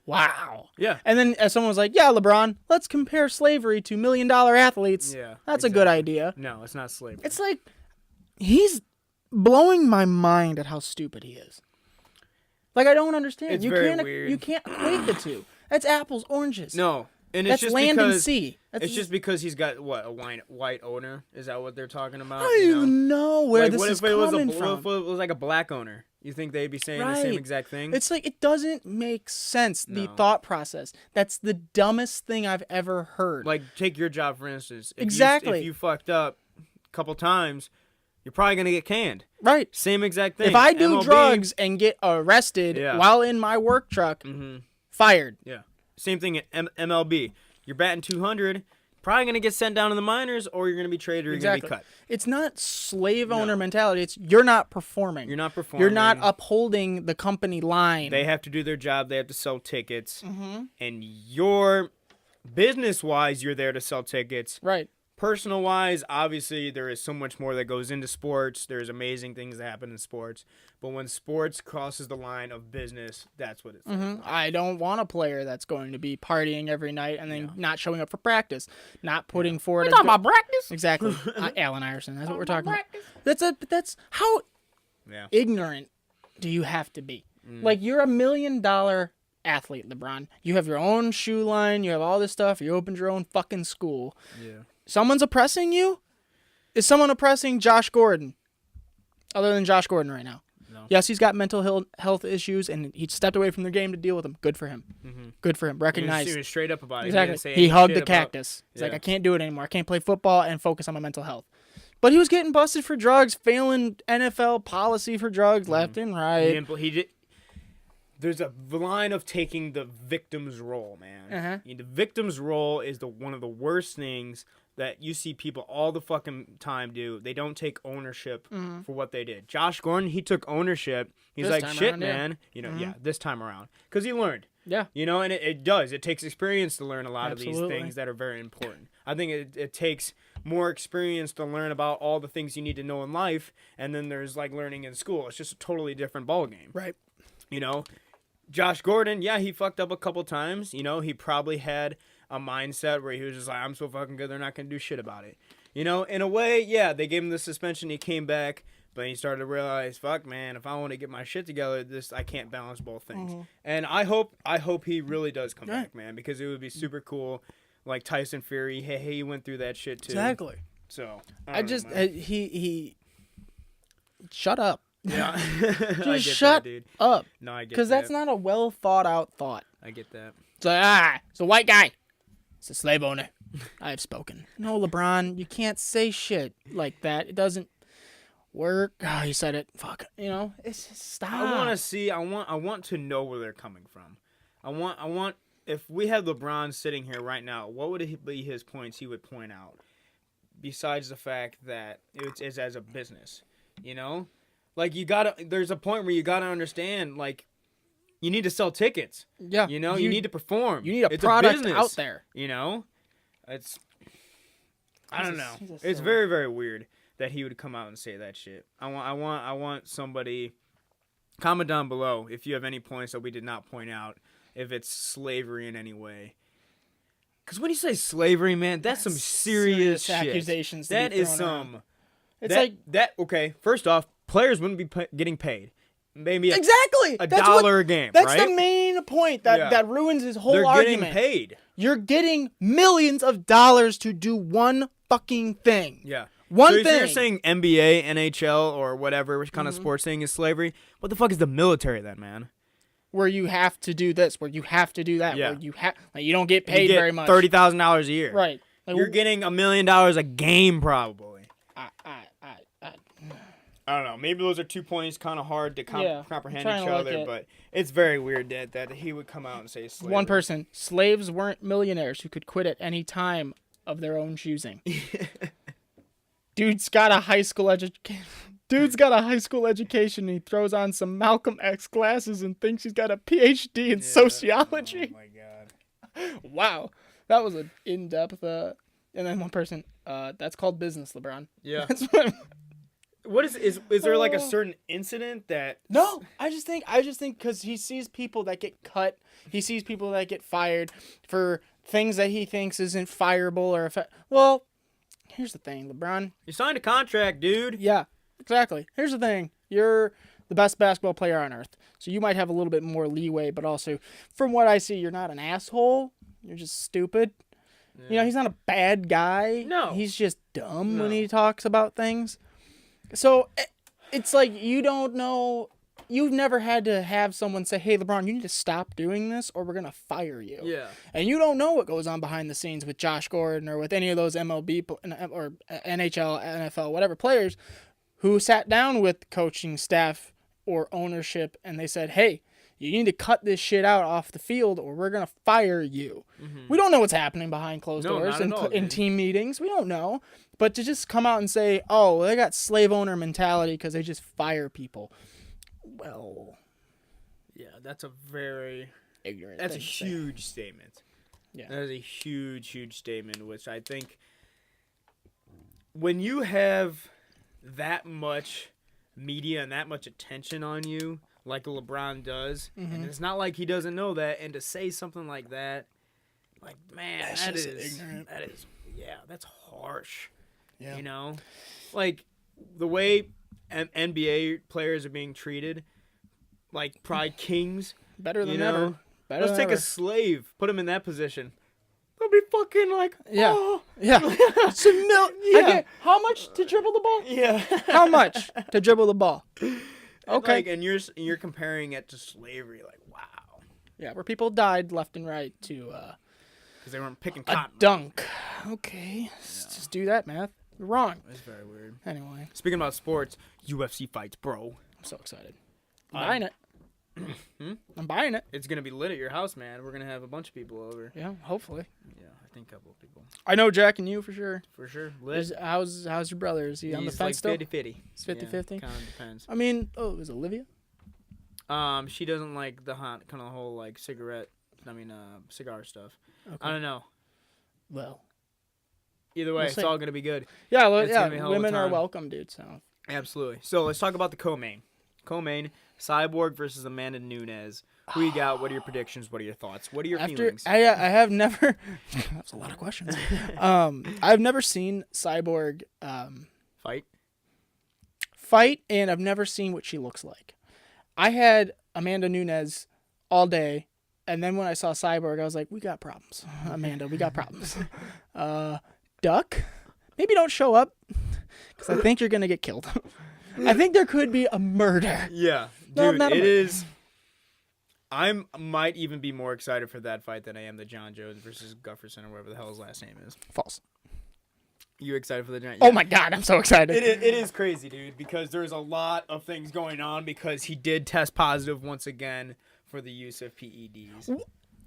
Wow. Yeah. And then as someone was like, yeah, LeBron, let's compare slavery to $1 million athletes. Yeah. That's a good idea. No, it's not slavery. It's like, he's blowing my mind at how stupid he is. Like, I don't understand. It's very weird. You can't equate the two. That's apples, oranges. No. And it's That's just land because, and sea. It's just because he's got, what, a white owner? Is that what they're talking about? I don't even know where this is coming from. What if it was like a black owner? You think they'd be saying the same exact thing? It's like, it doesn't make sense, the thought process. That's the dumbest thing I've ever heard. Like, take your job, for instance. Exactly. If you fucked up a couple times, you're probably going to get canned. Right. Same exact thing. If I do MLB, drugs and get arrested while in my work truck, fired. Yeah. Same thing at MLB. You're batting 200, probably going to get sent down to the minors, or you're going to be traded, or you're going to be cut. It's not slave owner mentality. It's you're not performing. You're not performing. You're not upholding the company line. They have to do their job. They have to sell tickets. Mm-hmm. And you're, business-wise, you're there to sell tickets. Right. Personal-wise, obviously, there is so much more that goes into sports. There's amazing things that happen in sports. But when sports crosses the line of business, that's what it's Mm-hmm. I don't want a player that's going to be partying every night and then not showing up for practice, not putting forward. We're talking about practice. Exactly. Allen Iverson. That's what we're talking about. That's how ignorant do you have to be? Like, you're $1 million athlete, LeBron. You have your own shoe line. You have all this stuff. You opened your own fucking school. Yeah. Someone's oppressing you? Is someone oppressing Josh Gordon? Other than Josh Gordon right now. No. Yes, he's got mental health issues, and he stepped away from the game to deal with them. Good for him. Mm-hmm. Good for him. Recognized. He was straight up about it. Exactly. He He hugged the didn't say any shit cactus. He's Yeah. like, I can't do it anymore. I can't play football and focus on my mental health. But he was getting busted for drugs, failing NFL policy for drugs left and right. He did. There's a line of taking the victim's role, man. Uh-huh. The victim's role is one of the worst things that you see people all the fucking time do. They don't take ownership for what they did. Josh Gordon, he took ownership. He's This like, time shit, around, man. You know, this time around. Because he learned. Yeah. You know, and it does. It takes experience to learn a lot of Absolutely. these things that are very important. I think it takes more experience to learn about all the things you need to know in life, and then there's like learning in school. It's just a totally different ballgame. Right. You know, Josh Gordon, yeah, he fucked up a couple times. You know, he probably had a mindset where he was just like, I'm so fucking good, they're not going to do shit about it. You know, in a way, yeah, they gave him the suspension, he came back, but he started to realize, fuck, man, if I want to get my shit together, I can't balance both things. And I hope he really does come back, man, because it would be super cool. Like Tyson Fury, hey, he went through that shit too. Exactly. So he shut up. Yeah. Just shut up. No, I get that. Because that's not a well thought out thought. I get that. It's like, it's a white guy. It's a slave owner. I have spoken. No, LeBron, you can't say shit like that. It doesn't work. Oh, you said it. Fuck. You know, it's just stop. I want to see. I want to know where they're coming from. I want. If we had LeBron sitting here right now, what would it be his points he would point out? Besides the fact that it's as a business, you know, like there's a point where you gotta understand, like, you need to sell tickets. Yeah. You know, you need to perform. You need a it's product business, out there. You know, I don't know. He's a It's silly. very, very weird that he would come out and say that shit. I want somebody. Comment down below if you have any points that we did not point out. If it's slavery in any way. Because when you say slavery, man, that's some serious shit. Accusations. That is thrown around. some. It's like okay. First off, players wouldn't be getting paid. Maybe exactly a dollar a game. That's right? the main point that ruins his whole They're argument. getting paid. You're getting millions of dollars to do one fucking thing. Yeah. One so thing. you're saying NBA, NHL, or whatever which kind of sports thing is slavery. What the fuck is the military then, man? Where you have to do this, where you have to do that, Yeah. where you don't get paid very much. $30,000 a year. Right. Like, You're getting $1 million a game probably. I don't know. Maybe those are 2 points kind of hard to comprehend trying each to look other, at- but it's very weird that he would come out and say slavery. one person. Slaves weren't millionaires who could quit at any time of their own choosing. Dude's got a high school education. Dude's got a high school education. And he throws on some Malcolm X glasses and thinks he's got a PhD in sociology. Oh my god. Wow, that was an in-depth. And then one person. That's called business, LeBron. Yeah. That's what. What is there like a certain incident that? No, I just think because he sees people that get cut, he sees people that get fired for things that he thinks isn't fireable or well, here's the thing, LeBron. You signed a contract, dude. Yeah, exactly. Here's the thing, you're the best basketball player on earth, so you might have a little bit more leeway, but also, from what I see, you're not an asshole. You're just stupid. Yeah. You know, he's not a bad guy. No, he's just dumb when he talks about things. So, it's like you don't know, you've never had to have someone say, hey, LeBron, you need to stop doing this or we're going to fire you. Yeah. And you don't know what goes on behind the scenes with Josh Gordon or with any of those MLB or NHL, NFL, whatever players who sat down with coaching staff or ownership and they said, hey, you need to cut this shit out off the field or we're going to fire you. We don't know what's happening behind closed doors in team meetings. We don't know. But to just come out and say, oh, they got slave owner mentality because they just fire people. Well, yeah, that's a very ignorant. That's a huge statement. Yeah. That is a huge, huge statement, which I think when you have that much media and that much attention on you, like LeBron does, and it's not like he doesn't know that, and to say something like that, like, man, that is ignorant. That's harsh. Yeah. You know? Like, the way NBA players are being treated, like pride kings. Better than ever. Let's take a slave, put him in that position. They'll be fucking like, oh. Yeah. Okay, how much to dribble the ball? Yeah. How much to dribble the ball? Okay. And you're comparing it to slavery, like, wow. Yeah, where people died left and right to because they weren't picking cotton. A dunk. Okay. Let's just do that, math. You're wrong. That's very weird. Anyway. Speaking about sports, UFC fights, bro. I'm so excited. I'm buying it. I'm buying it. It's gonna be lit at your house, man. We're gonna have a bunch of people over. Yeah, hopefully. Yeah, I think a couple of people. I know Jack and you for sure. For sure. Lit. How's your brother? Is he on the fence still? 50-50. It's 50-50? Kind of depends. I mean, is Olivia? She doesn't like the kind of the whole like cigar stuff. Okay. I don't know. Well. Either way, it's all gonna be good. Yeah, women are welcome, dude. So. Absolutely. So let's talk about the co-main. Co-main, Cyborg versus Amanda Nunes. Who you got? What are your predictions? What are your thoughts? What are your feelings? I have never. That's a lot of questions. I've never seen Cyborg fight, and I've never seen what she looks like. I had Amanda Nunes all day, and then when I saw Cyborg, I was like, "We got problems, Amanda. We got problems." Duck, maybe don't show up because I think you're gonna get killed. I think there could be a murder. Yeah, dude, it is. I might even be more excited for that fight than I am the John Jones versus Gufferson or whatever the hell his last name is. False. You excited for the John? Yeah. Oh my God, I'm so excited. It is crazy, dude, because there's a lot of things going on because he did test positive once again for the use of PEDs.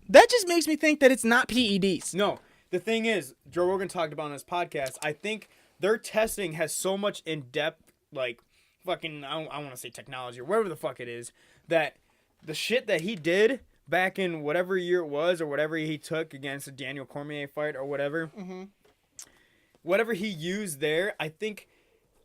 That just makes me think that it's not PEDs. No, the thing is, Joe Rogan talked about on his podcast, I think their testing has so much in-depth, like, fucking, I want to say technology or whatever the fuck it is, that the shit that he did back in whatever year it was or whatever he took against the Daniel Cormier fight or whatever, whatever he used there, I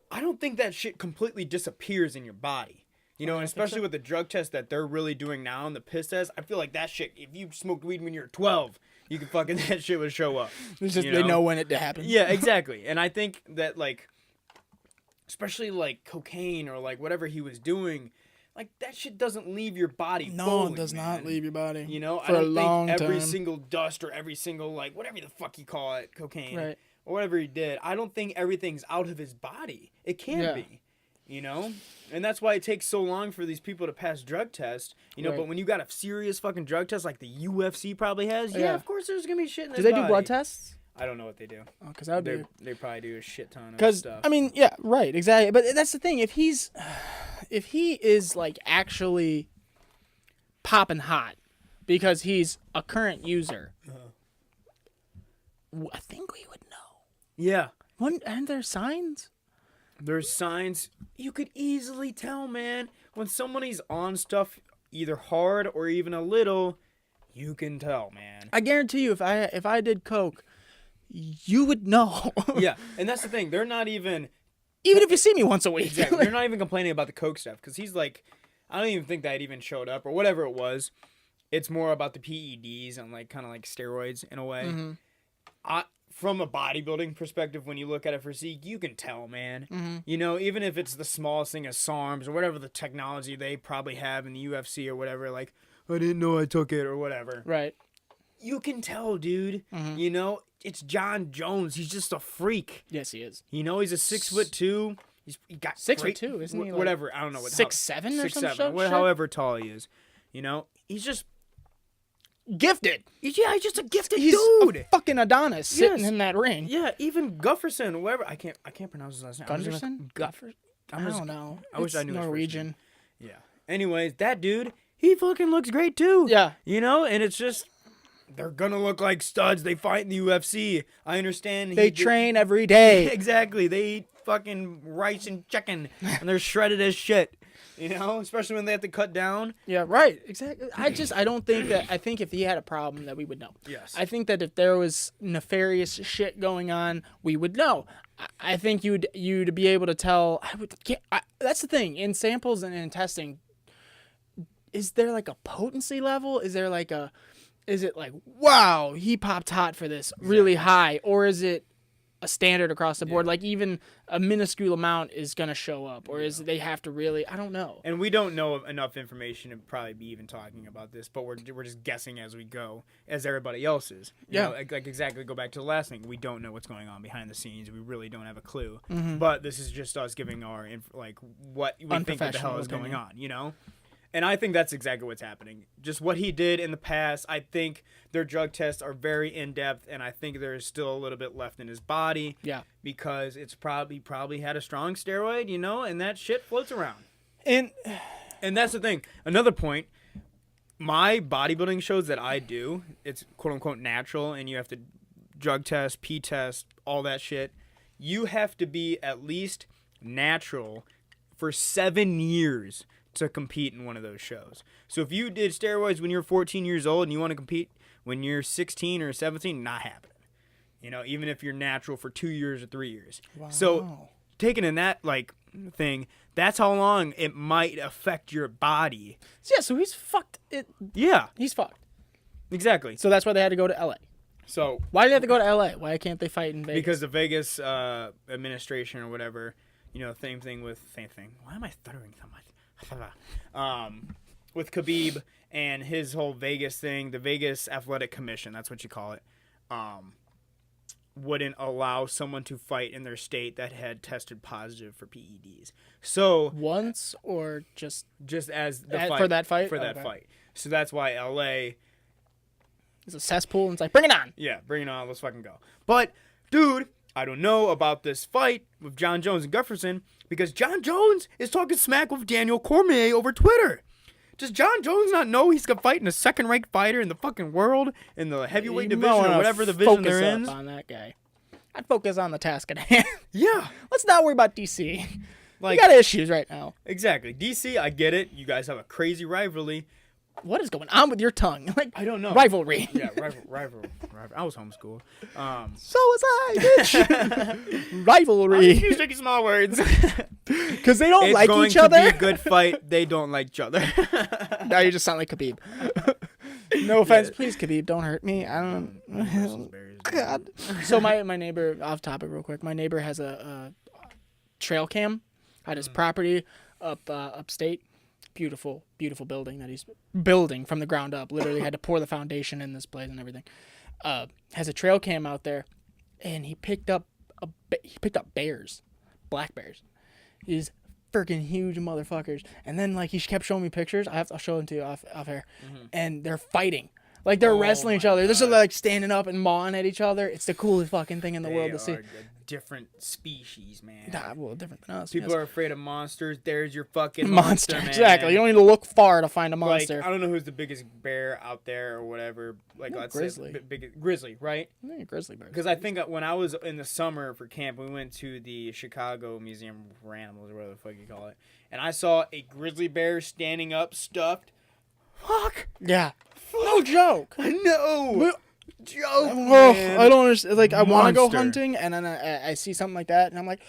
don't think that shit completely disappears in your body. You know, and especially with the drug test that they're really doing now and the piss test, I feel like that shit, if you smoked weed when you were 12, you could fucking, that shit would show up. It's just they know when it to happen. Yeah, exactly. And I think that, like, especially like cocaine or like whatever he was doing, like that shit doesn't leave your body. No, it does not leave your body. You know, for I don't a long think every time. single dust or every single like whatever the fuck you call it, cocaine right. or whatever he did, I don't think everything's out of his body. It can't be. You know? And that's why it takes so long for these people to pass drug tests. You know, but when you got a serious fucking drug test like the UFC probably has, of course there's going to be shit in his body. Do they do blood tests? I don't know what they do. Oh, because that would be... They probably do a shit ton of stuff. I mean, yeah, right, exactly. But that's the thing. If he is, like, actually popping hot because he's a current user, I think we would know. Yeah. Aren't there signs? There's signs. You could easily tell, man. When somebody's on stuff either hard or even a little, you can tell, man. I guarantee you, if I did coke, you would know. Yeah, and that's the thing. They're not even if you see me once a week. Exactly. They're not even complaining about the coke stuff because he's like, I don't even think that even showed up or whatever it was. It's more about the PEDs and like kind of like steroids in a way. Mm-hmm. From a bodybuilding perspective, when you look at a physique, you can tell, man. Mm-hmm. You know, even if it's the smallest thing as SARMs or whatever the technology they probably have in the UFC or whatever, like, I didn't know I took it or whatever. Right. You can tell, dude. Mm-hmm. You know, it's John Jones. He's just a freak. Yes, he is. You know, he's a 6'2". He got 6'2", isn't he? Like whatever. I don't know what. 6'7" or something. However tall he is. You know, he's just gifted. Yeah, he's just a gifted dude. A fucking Adonis sitting in that ring. Yeah, even Gufferson, whatever. I can't pronounce his last name. Gunderson? I don't know. I wish I knew Norwegian. Yeah. Anyways, that dude, he fucking looks great too. Yeah. You know, and it's just they're gonna look like studs. They fight in the UFC. I understand. They train every day. Exactly. They eat fucking rice and chicken, and they're shredded as shit. You know, especially when they have to cut down. Yeah, right. Exactly. I don't think that. I think if he had a problem, that we would know. Yes. I think that if there was nefarious shit going on, we would know. I think you'd be able to tell. That's the thing in samples and in testing. Is there like a potency level? Is it like, wow, he popped hot for this really high, or is it a standard across the board? Like even a minuscule amount is gonna show up, or is they have to really? I don't know. And we don't know enough information to probably be even talking about this, but we're just guessing as we go, as everybody else is. You know, like exactly. Go back to the last thing. We don't know what's going on behind the scenes. We really don't have a clue. Mm-hmm. But this is just us giving our what we think what the hell is going on. You know. And I think that's exactly what's happening. Just what he did in the past. I think their drug tests are very in-depth, and I think there is still a little bit left in his body. Yeah. Because it's probably had a strong steroid, you know, and that shit floats around. And that's the thing. Another point, my bodybuilding shows that I do, it's quote-unquote natural, and you have to drug test, pee test, all that shit. You have to be at least natural for 7 years to compete in one of those shows. So if you did steroids when you're 14 years old and you want to compete when you're 16 or 17, not happening. You know, even if you're natural for 2 years or 3 years. wow. So taking in that thing, that's how long it might affect your body. yeah, so he's fucked. Yeah, He's fucked. exactly. So that's why they had to go to LA. So Why do they have to go to LA? Why can't they fight in Vegas? because the Vegas administration or whatever, you know, same thing. Why am I stuttering so much? With Khabib and his whole Vegas thing, the Vegas Athletic Commission, that's what you call it, wouldn't allow someone to fight in their state that had tested positive for PEDs. So once or just as the fight, for that fight? For that fight. So that's why LA, it's a cesspool, and it's like, bring it on. yeah, bring it on, let's fucking go. But, dude, I don't know about this fight with John Jones and Gustafsson because John Jones is talking smack with Daniel Cormier over Twitter. Does John Jones not know he's gonna fight in a second-ranked fighter in the fucking world in the heavyweight division or whatever division they're in? Focus on that guy. I'd focus on the task at hand. Yeah, Let's not worry about DC. like We got issues right now. exactly. DC, I get it. You guys have a crazy rivalry. What is going on with your tongue? Like I don't know. rivalry. Yeah, rival. I was homeschooled. So was I, bitch. Rivalry. Use tricky small words. Because they don't It's like going each to other. be a good fight. They don't like each other. Now you just sound like Khabib. No offense, please, Khabib, don't hurt me. I don't. God. So my neighbor, off topic real quick. My neighbor has a trail cam at his property upstate. Beautiful, beautiful building that he's building from the ground up. Literally had to pour the foundation in this place and everything. Has a trail cam out there, and he picked up bears, black bears. These freaking huge motherfuckers. And then like he kept showing me pictures. I'll show them to you off air. And they're fighting. Like they're wrestling each other. They're just like standing up and mawing at each other. It's the coolest fucking thing in the world to see. A different species, man. Nah, well, different than us. People yes. are afraid of monsters. There's your fucking monster. man. Exactly. You don't need to look far to find a Like, monster. I don't know who's the biggest bear out there or whatever. Like, let's grizzly. say grizzly, right? I think a grizzly bear. Because I think when I was in the summer for camp, we went to the Chicago Museum for Animals, or whatever the fuck you call it, and I saw a grizzly bear standing up, stuffed. Fuck. Yeah. No joke. No. Joke. Oh, Man. I don't understand. Like, I want to go Monster. hunting, and then I see something like that, and I'm like,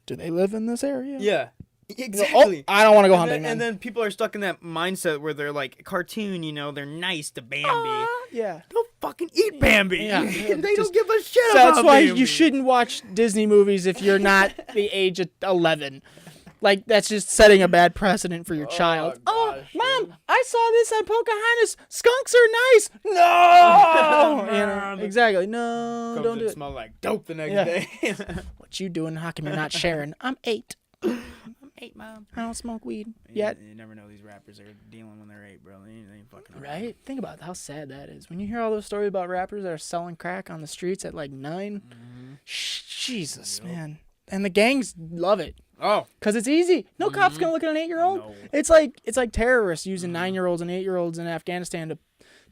do they live in this area? Yeah. Oh, Exactly. I don't want to go And hunting. then, and then people are stuck in that mindset where they're like cartoon, you know, they're nice to Bambi. yeah. Don't fucking eat Bambi. Yeah. They Just- don't give a shit about That's why Bambi. you shouldn't watch Disney movies if you're not the age of 11. Like, that's just setting a bad precedent for your child. Oh, gosh, Mom, I saw this on Pocahontas. Skunks are nice. No! You know, exactly. No, Comes don't and do it. smell like dope the next Yeah. day. What you doing? How come you're not sharing? I'm 8. I'm 8, Mom. I don't smoke weed yet. You never know these rappers are dealing when they're 8, bro. They ain't fucking around. Right? Think about how sad that is. When you hear all those stories about rappers that are selling crack on the streets at like 9. Mm-hmm. Jesus, man. And the gangs love it. Oh. Because it's easy. No cop's going to look at an 8-year-old. No. It's like terrorists using 9-year-olds and 8-year-olds in Afghanistan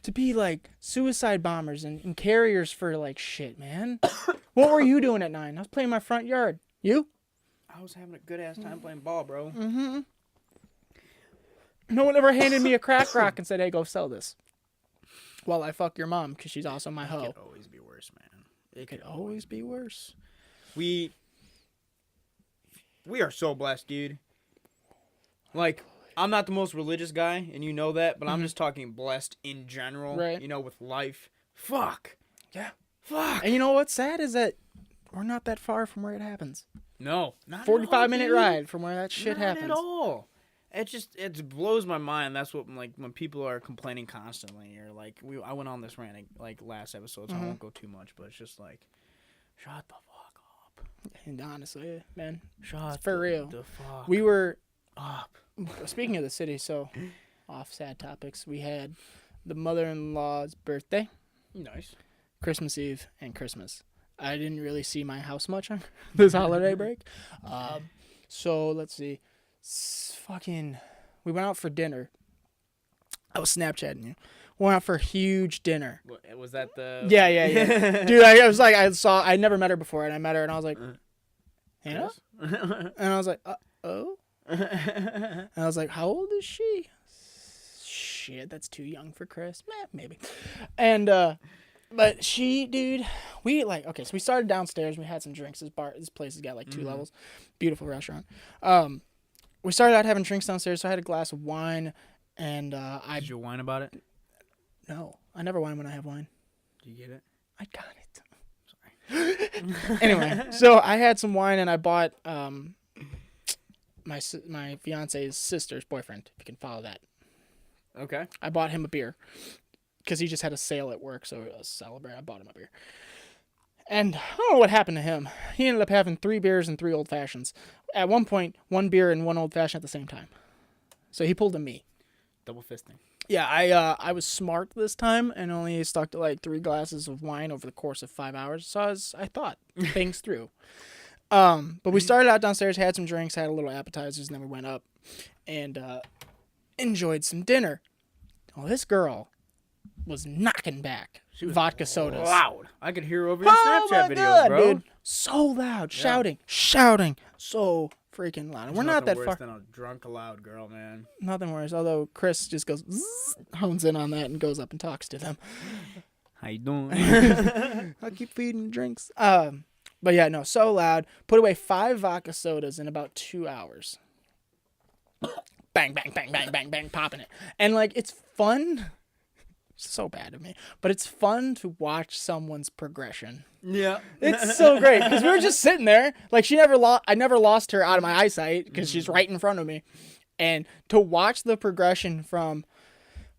to be like suicide bombers and carriers for like shit, man. What were you doing at 9? I was playing my front yard. You? I was having a good ass time playing ball, bro. Mm-hmm. No one ever handed me a crack rock and said, hey, go sell this. While I fuck your mom, because she's also my hoe. It could always be worse, man. It could always be worse. We are so blessed, dude. Like, I'm not the most religious guy, and you know that, but I'm just talking blessed in general. Right. You know, with life. Fuck. Yeah. Fuck. And you know what's sad is that we're not that far from where it happens. No. Not 45-minute ride from where that shit happens. Not at all. It blows my mind. That's what, like, when people are complaining constantly, or like, I went on this rant like last episode, so I won't go too much, but it's just like, shut the fuck up. And honestly, man, Shut for real. the fuck We were up. speaking of the city, so off sad topics. We had the mother-in-law's birthday, Nice. Christmas Eve, and Christmas. I didn't really see my house much on this holiday break. So let's see. We went out for dinner. I was Snapchatting you. We went out for a huge dinner. Was that the... Yeah. Dude, I never met her before, and I met her, and I was like, Hannah? And I was like, oh? And I was like, how old is she? Shit, that's too young for Chris. Maybe. And, but she, dude, so we started downstairs. We had some drinks. This place has got like 2 levels. Beautiful restaurant. We started out having drinks downstairs, so I had a glass of wine, and Did you whine about it? No, I never whine when I have wine. Did you get it? I got it. Sorry. Anyway, so I had some wine, and I bought my fiance's sister's boyfriend, if you can follow that. Okay. I bought him a beer because he just had a sale at work, so to celebrate, I bought him a beer. And I don't know what happened to him. He ended up having 3 beers and 3 old fashions. At one point, 1 beer and 1 old fashioned at the same time. So he pulled a me. Double fisting. Yeah, I was smart this time and only stuck to like 3 glasses of wine over the course of 5 hours. So I thought things through. But we started out downstairs, had some drinks, had a little appetizers, and then we went up and enjoyed some dinner. Well, this girl was knocking back vodka sodas. Loud. I could hear over your Snapchat videos, God, bro. dude. So loud. Shouting. So freaking loud. And we're not that worse far. than a drunk, loud girl, man. Nothing worse. Although Chris just goes, zzz, hones in on that and goes up and talks to them. How you doing? I'll keep feeding drinks. But yeah, no, so loud. Put away 5 vodka sodas in about 2 hours. Bang, bang, bang, bang, bang, bang, popping it. And like, it's fun. So bad of me, but it's fun to watch someone's progression. Yeah, it's so great because we were just sitting there, like I never lost her out of my eyesight because she's right in front of me, and to watch the progression from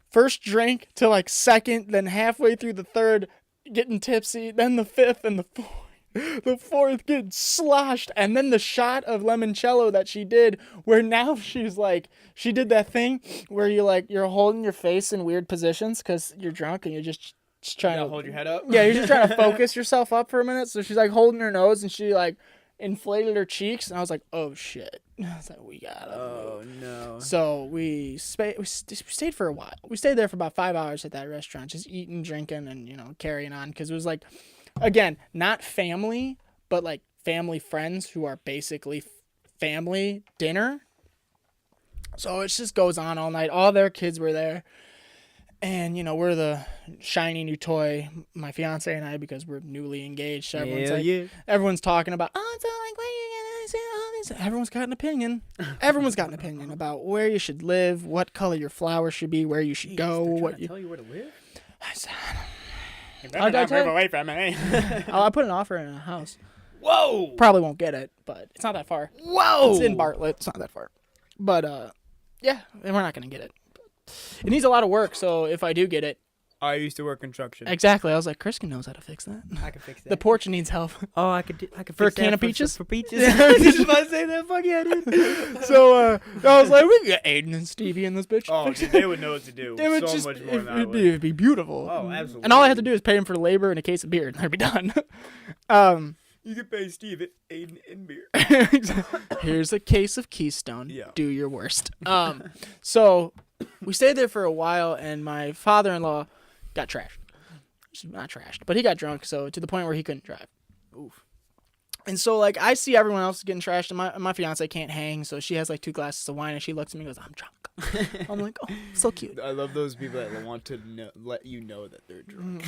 first drink to like second, then halfway through the third, getting tipsy, then the fifth and the fourth getting sloshed, and then the shot of limoncello that she did, where now she's like, she did that thing where you're holding your face in weird positions because you're drunk and you're just trying to hold your head up. Yeah, you're just trying to focus yourself up for a minute. So she's like holding her nose and she like inflated her cheeks, and I was like, oh shit. I was like, we gotta move. No. So we stayed for a while. We stayed there for about 5 hours at that restaurant, just eating, drinking, and carrying on because it was like, again, not family, but like family friends who are basically family dinner. So it just goes on all night. All their kids were there. And, we're the shiny new toy, my fiance and I, because we're newly engaged. So everyone's talking about, so like, what are you going to say? All this? Everyone's got an opinion. Everyone's got an opinion about where you should live, what color your flowers should be, where you should go. Tell you where to live? I said, I'll move away from me. I put an offer in a house. Whoa! Probably won't get it, but it's not that far. Whoa! It's in Bartlett. It's not that far. But, yeah, we're not going to get it. It needs a lot of work, so if I do get it. I used to work construction. Exactly. I was like, Chris knows how to fix that. I can fix that. The porch needs help. Oh, I could for fix a can that of peaches? For peaches. I was just about to say that. Fuck yeah, dude. So, I was like, we can get Aiden and Stevie in this bitch. Oh, dude, they would know what to do. It would so much more than I would. It'd be beautiful. Oh, absolutely. And all I had to do is pay him for labor and a case of beer, and I'd be done. You can pay Steve at Aiden and beer. Here's a case of Keystone. Yeah. Do your worst. So we stayed there for a while, and my father-in-law got trashed. Not trashed, but he got drunk, so to the point where he couldn't drive. Oof. And so, like, I see everyone else getting trashed, and my fiance can't hang, so she has, like, 2 glasses of wine, and she looks at me and goes, I'm drunk. I'm like, oh, so cute. I love those people that want to let you know that they're drunk.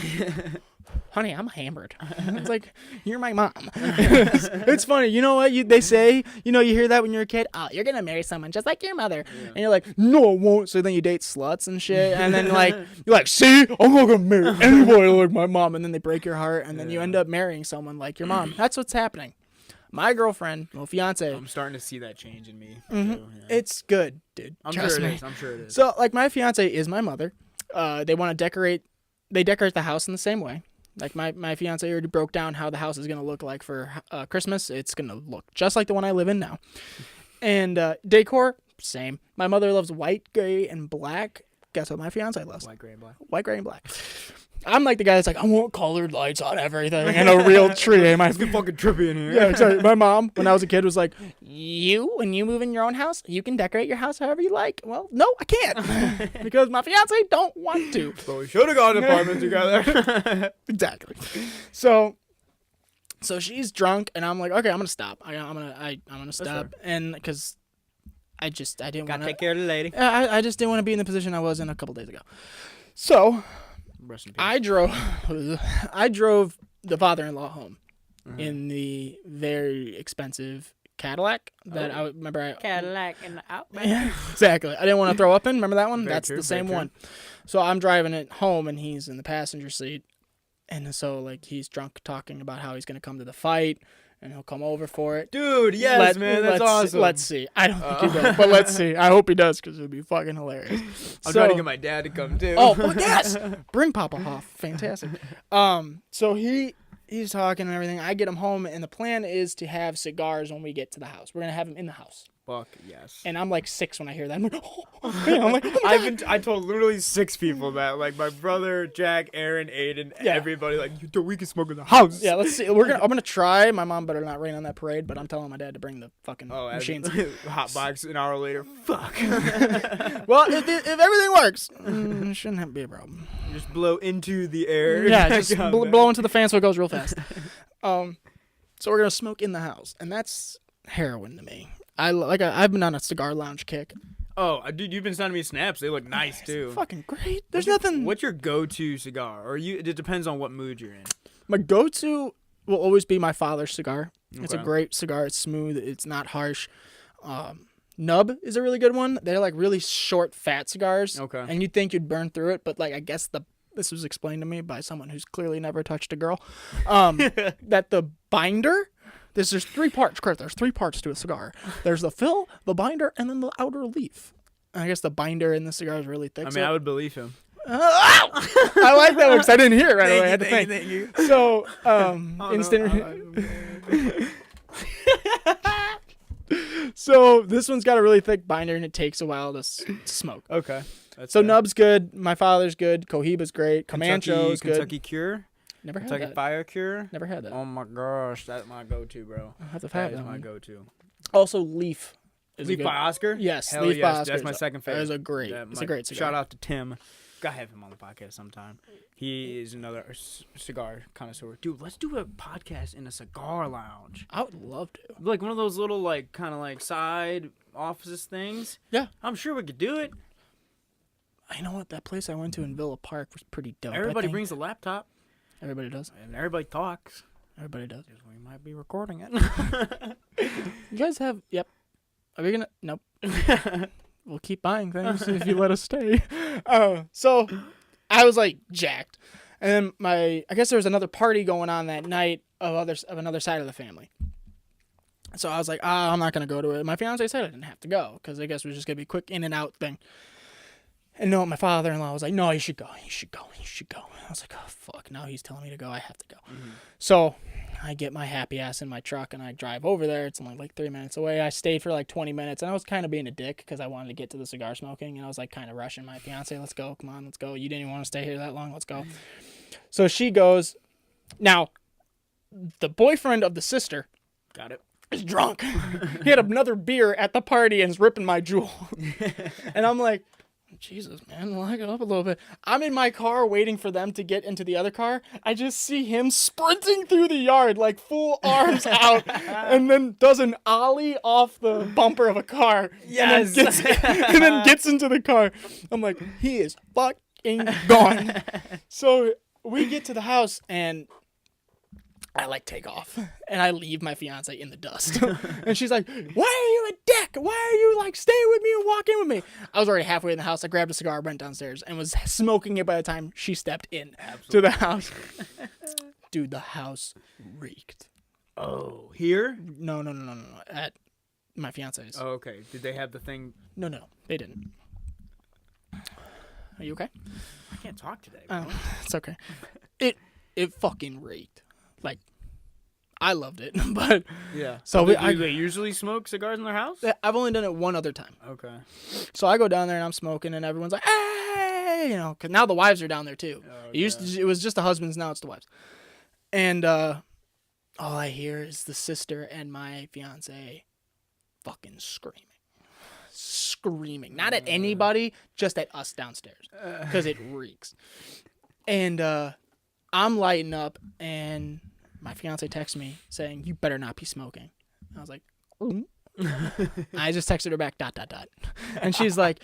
Honey, I'm hammered. It's like, you're my mom. It's funny. You know what they say? You know, you hear that when you're a kid? Oh, you're going to marry someone just like your mother. Yeah. And you're like, no, I won't. So then you date sluts and shit. And then, like, you're like, see? I'm not going to marry anybody like my mom. And then they break your heart. And then you end up marrying someone like your mom. That's what's happening. My girlfriend, well, fiance. I'm starting to see that change in me. Mm-hmm. Too, yeah. It's good, dude. I'm Trust sure it me. is. I'm sure it is. So, like, my fiance is my mother. They want to decorate. They decorate the house in the same way. Like, my fiance already broke down how the house is going to look like for Christmas. It's going to look just like the one I live in now. And decor, same. My mother loves white, gray, and black. Guess what my fiance loves? White, gray, and black. White, gray, and black. I'm like the guy that's like, I want colored lights on everything and a real tree. Am I fucking trippy in here? Yeah, exactly. My mom, when I was a kid, was like, when you move in your own house, you can decorate your house however you like. Well, no, I can't. Because my fiance don't want to. But we should have gone to apartment together. Exactly. So she's drunk, and I'm like, okay, I'm gonna stop. I'm gonna stop, and because I didn't want to take care of the lady. I just didn't want to be in the position I was in a couple days ago. So I drove the father-in-law home in the very expensive Cadillac that I remember. Cadillac in the Outback. Yeah, exactly. I didn't want to throw up in. Remember that one? Very That's true, the same very one. So I'm driving it home, and he's in the passenger seat. And so, like, he's drunk talking about how he's going to come to the fight, and he'll come over for it. Dude, yes, man, that's awesome. Let's see. I don't think he does, but let's see. I hope he does, because it would be fucking hilarious. I'm trying to get my dad to come, too. Oh, well, yes! Bring Papa Hoff. Fantastic. So he's talking and everything. I get him home, and the plan is to have cigars when we get to the house. We're going to have him in the house. Fuck yes. And I'm like 6 when I hear that. I'm like, oh my God. I told literally 6 people that, like my brother, Jack, Aaron, Aiden, everybody, like, we can smoke in the house. Yeah, let's see. I'm gonna try. My mom better not rain on that parade, but I'm telling my dad to bring the fucking machines. Hot box an hour later. Fuck. Well, if everything works, it shouldn't be a problem. Just blow into the air. Yeah, just blow into the fan so it goes real fast. So we're gonna smoke in the house, and that's heroin to me. I've been on a cigar lounge kick. Oh, dude, you've been sending me snaps. They look nice too. Fucking great. There's nothing. What's your go-to cigar? Or it depends on what mood you're in. My go-to will always be my father's cigar. Okay. It's a great cigar. It's smooth. It's not harsh. Nub is a really good one. They're like really short, fat cigars. Okay. And you'd think you'd burn through it, but like I guess this was explained to me by someone who's clearly never touched a girl. That the binder. There's 3 parts, Kurt. There's 3 parts to a cigar. There's the fill, the binder, and then the outer leaf. And I guess the binder in the cigar is really thick. I mean, I would believe him. I like that one because I didn't hear it right away. I had to think. Thank you. So, So this one's got a really thick binder, and it takes a while to smoke. Okay. So Nub's good. My father's good. Cohiba's great. Comancho's good. Kentucky Cure. Never had Kentucky that. Fire Cure. Never had that. Oh my gosh, that's my go-to, bro. I have to That have is that my one. go-to. Also, Leaf. Is Leaf a good, by Oscar? Yes, Hell Leaf yes, by Oscar. that's my second favorite. It's a great cigar. Shout out to Tim. Gotta have him on the podcast sometime. He is another cigar connoisseur. Dude, let's do a podcast in a cigar lounge. I would love to. Like one of those little, like, kind of like side offices things. Yeah. I'm sure we could do it. I know what, that place I went to in Villa Park was pretty dope. Everybody brings a laptop. Everybody does. And everybody talks. Everybody does. We might be recording it. You guys have... Yep. Are we gonna... Nope. We'll keep buying things if you let us stay. So I was like jacked. And then I guess there was another party going on that night of another side of the family. So I was like, I'm not going to go to it. My fiance said I didn't have to go because I guess it was just going to be a quick in and out thing. And no, my father-in-law was like, no, you should go. You should go. You should go. I was like, oh, fuck. Now he's telling me to go. I have to go. Mm-hmm. So I get my happy ass in my truck and I drive over there. It's only like 3 minutes away. I stayed for like 20 minutes and I was kind of being a dick because I wanted to get to the cigar smoking. And I was like kind of rushing my fiance. Let's go. Come on. Let's go. You didn't even want to stay here that long. Let's go. So she goes. Now, the boyfriend of the sister Got it. is drunk. He had another beer at the party and is ripping my jewel. And I'm like, Jesus, man, lock it up a little bit. I'm in my car waiting for them to get into the other car. I just see him sprinting through the yard, like full arms out, and then does an ollie off the bumper of a car. Yes. And then gets into the car. I'm like, he is fucking gone. So we get to the house, and I like take off, and I leave my fiance in the dust. And she's like, why are you a dick? Why are you like staying with me and walking with me? I was already halfway in the house. I grabbed a cigar, went downstairs, and was smoking it by the time she stepped in to the house. Dude, the house reeked. Oh, here? No. At my fiance's. Oh, okay. Did they have the thing? No, they didn't. Are you okay? I can't talk today. Bro. It's okay. It fucking reeked. Like, I loved it, but Yeah. so do I they usually smoke cigars in their house? I've only done it one other time. Okay. So I go down there and I'm smoking, and everyone's like, "Hey!" You know, because now the wives are down there too. Oh, It was just the husbands, now it's the wives. And all I hear is the sister and my fiance fucking screaming, not at anybody, just at us downstairs, because it reeks. And I'm lighting up, and my fiance texts me saying, "You better not be smoking." I was like, I just texted her back, ... And she's like,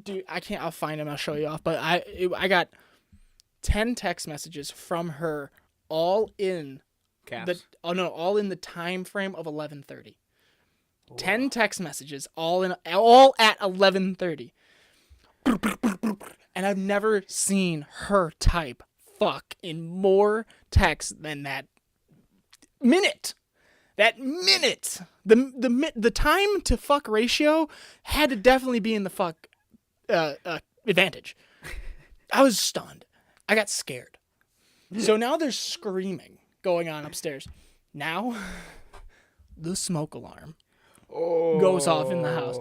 dude, I can't, I'll find him, I'll show you off. But I got 10 text messages from her, all in Caps. all in the time frame of 11:30. 10 text messages, all at 11:30. And I've never seen her type fuck in more text than that minute. That minute. The time to fuck ratio had to definitely be in the fuck advantage. I was stunned. I got scared. So now there's screaming going on upstairs. Now the smoke alarm goes off in the house.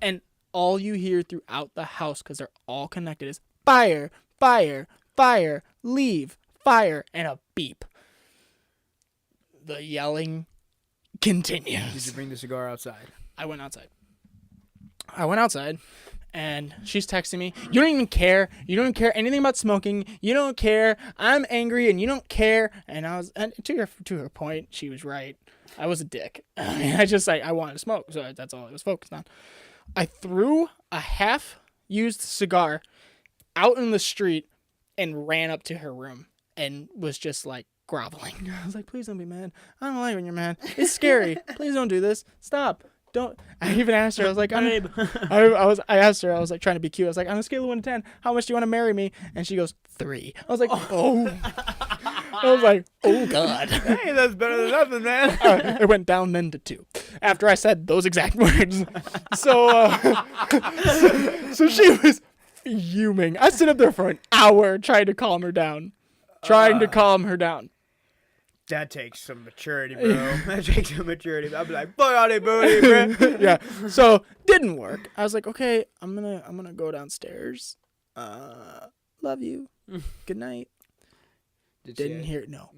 And all you hear throughout the house, because they're all connected, is fire, fire, fire, leave, fire, and a beep. The yelling continues. Did you bring the cigar outside? I went outside, and she's texting me, "You don't even care. You don't care anything about smoking. You don't care. I'm angry, and you don't care." And to her point, she was right. I was a dick. I mean, I wanted to smoke, so that's all I was focused on. I threw a half-used cigar out in the street and ran up to her room and was just like groveling. I was like, "Please don't be mad. I don't like when you're mad. It's scary. Please don't do this. Stop. Don't." I even asked her, I was like, I asked her, I was like trying to be cute. I was like, "On a scale of 1 to 10, how much do you want to marry me?" And she goes, 3. I was like, oh. I was like, oh God. Hey, that's better than nothing, man. It went down then to 2 after I said those exact words. So she was fuming. I stood up there for an hour trying to calm her down. That takes some maturity, bro. That takes some maturity. I'll be like, fuck all that booty, bro. Yeah. So didn't work. I was like, okay, I'm gonna go downstairs. Love you. Good night. Didn't hear it. No.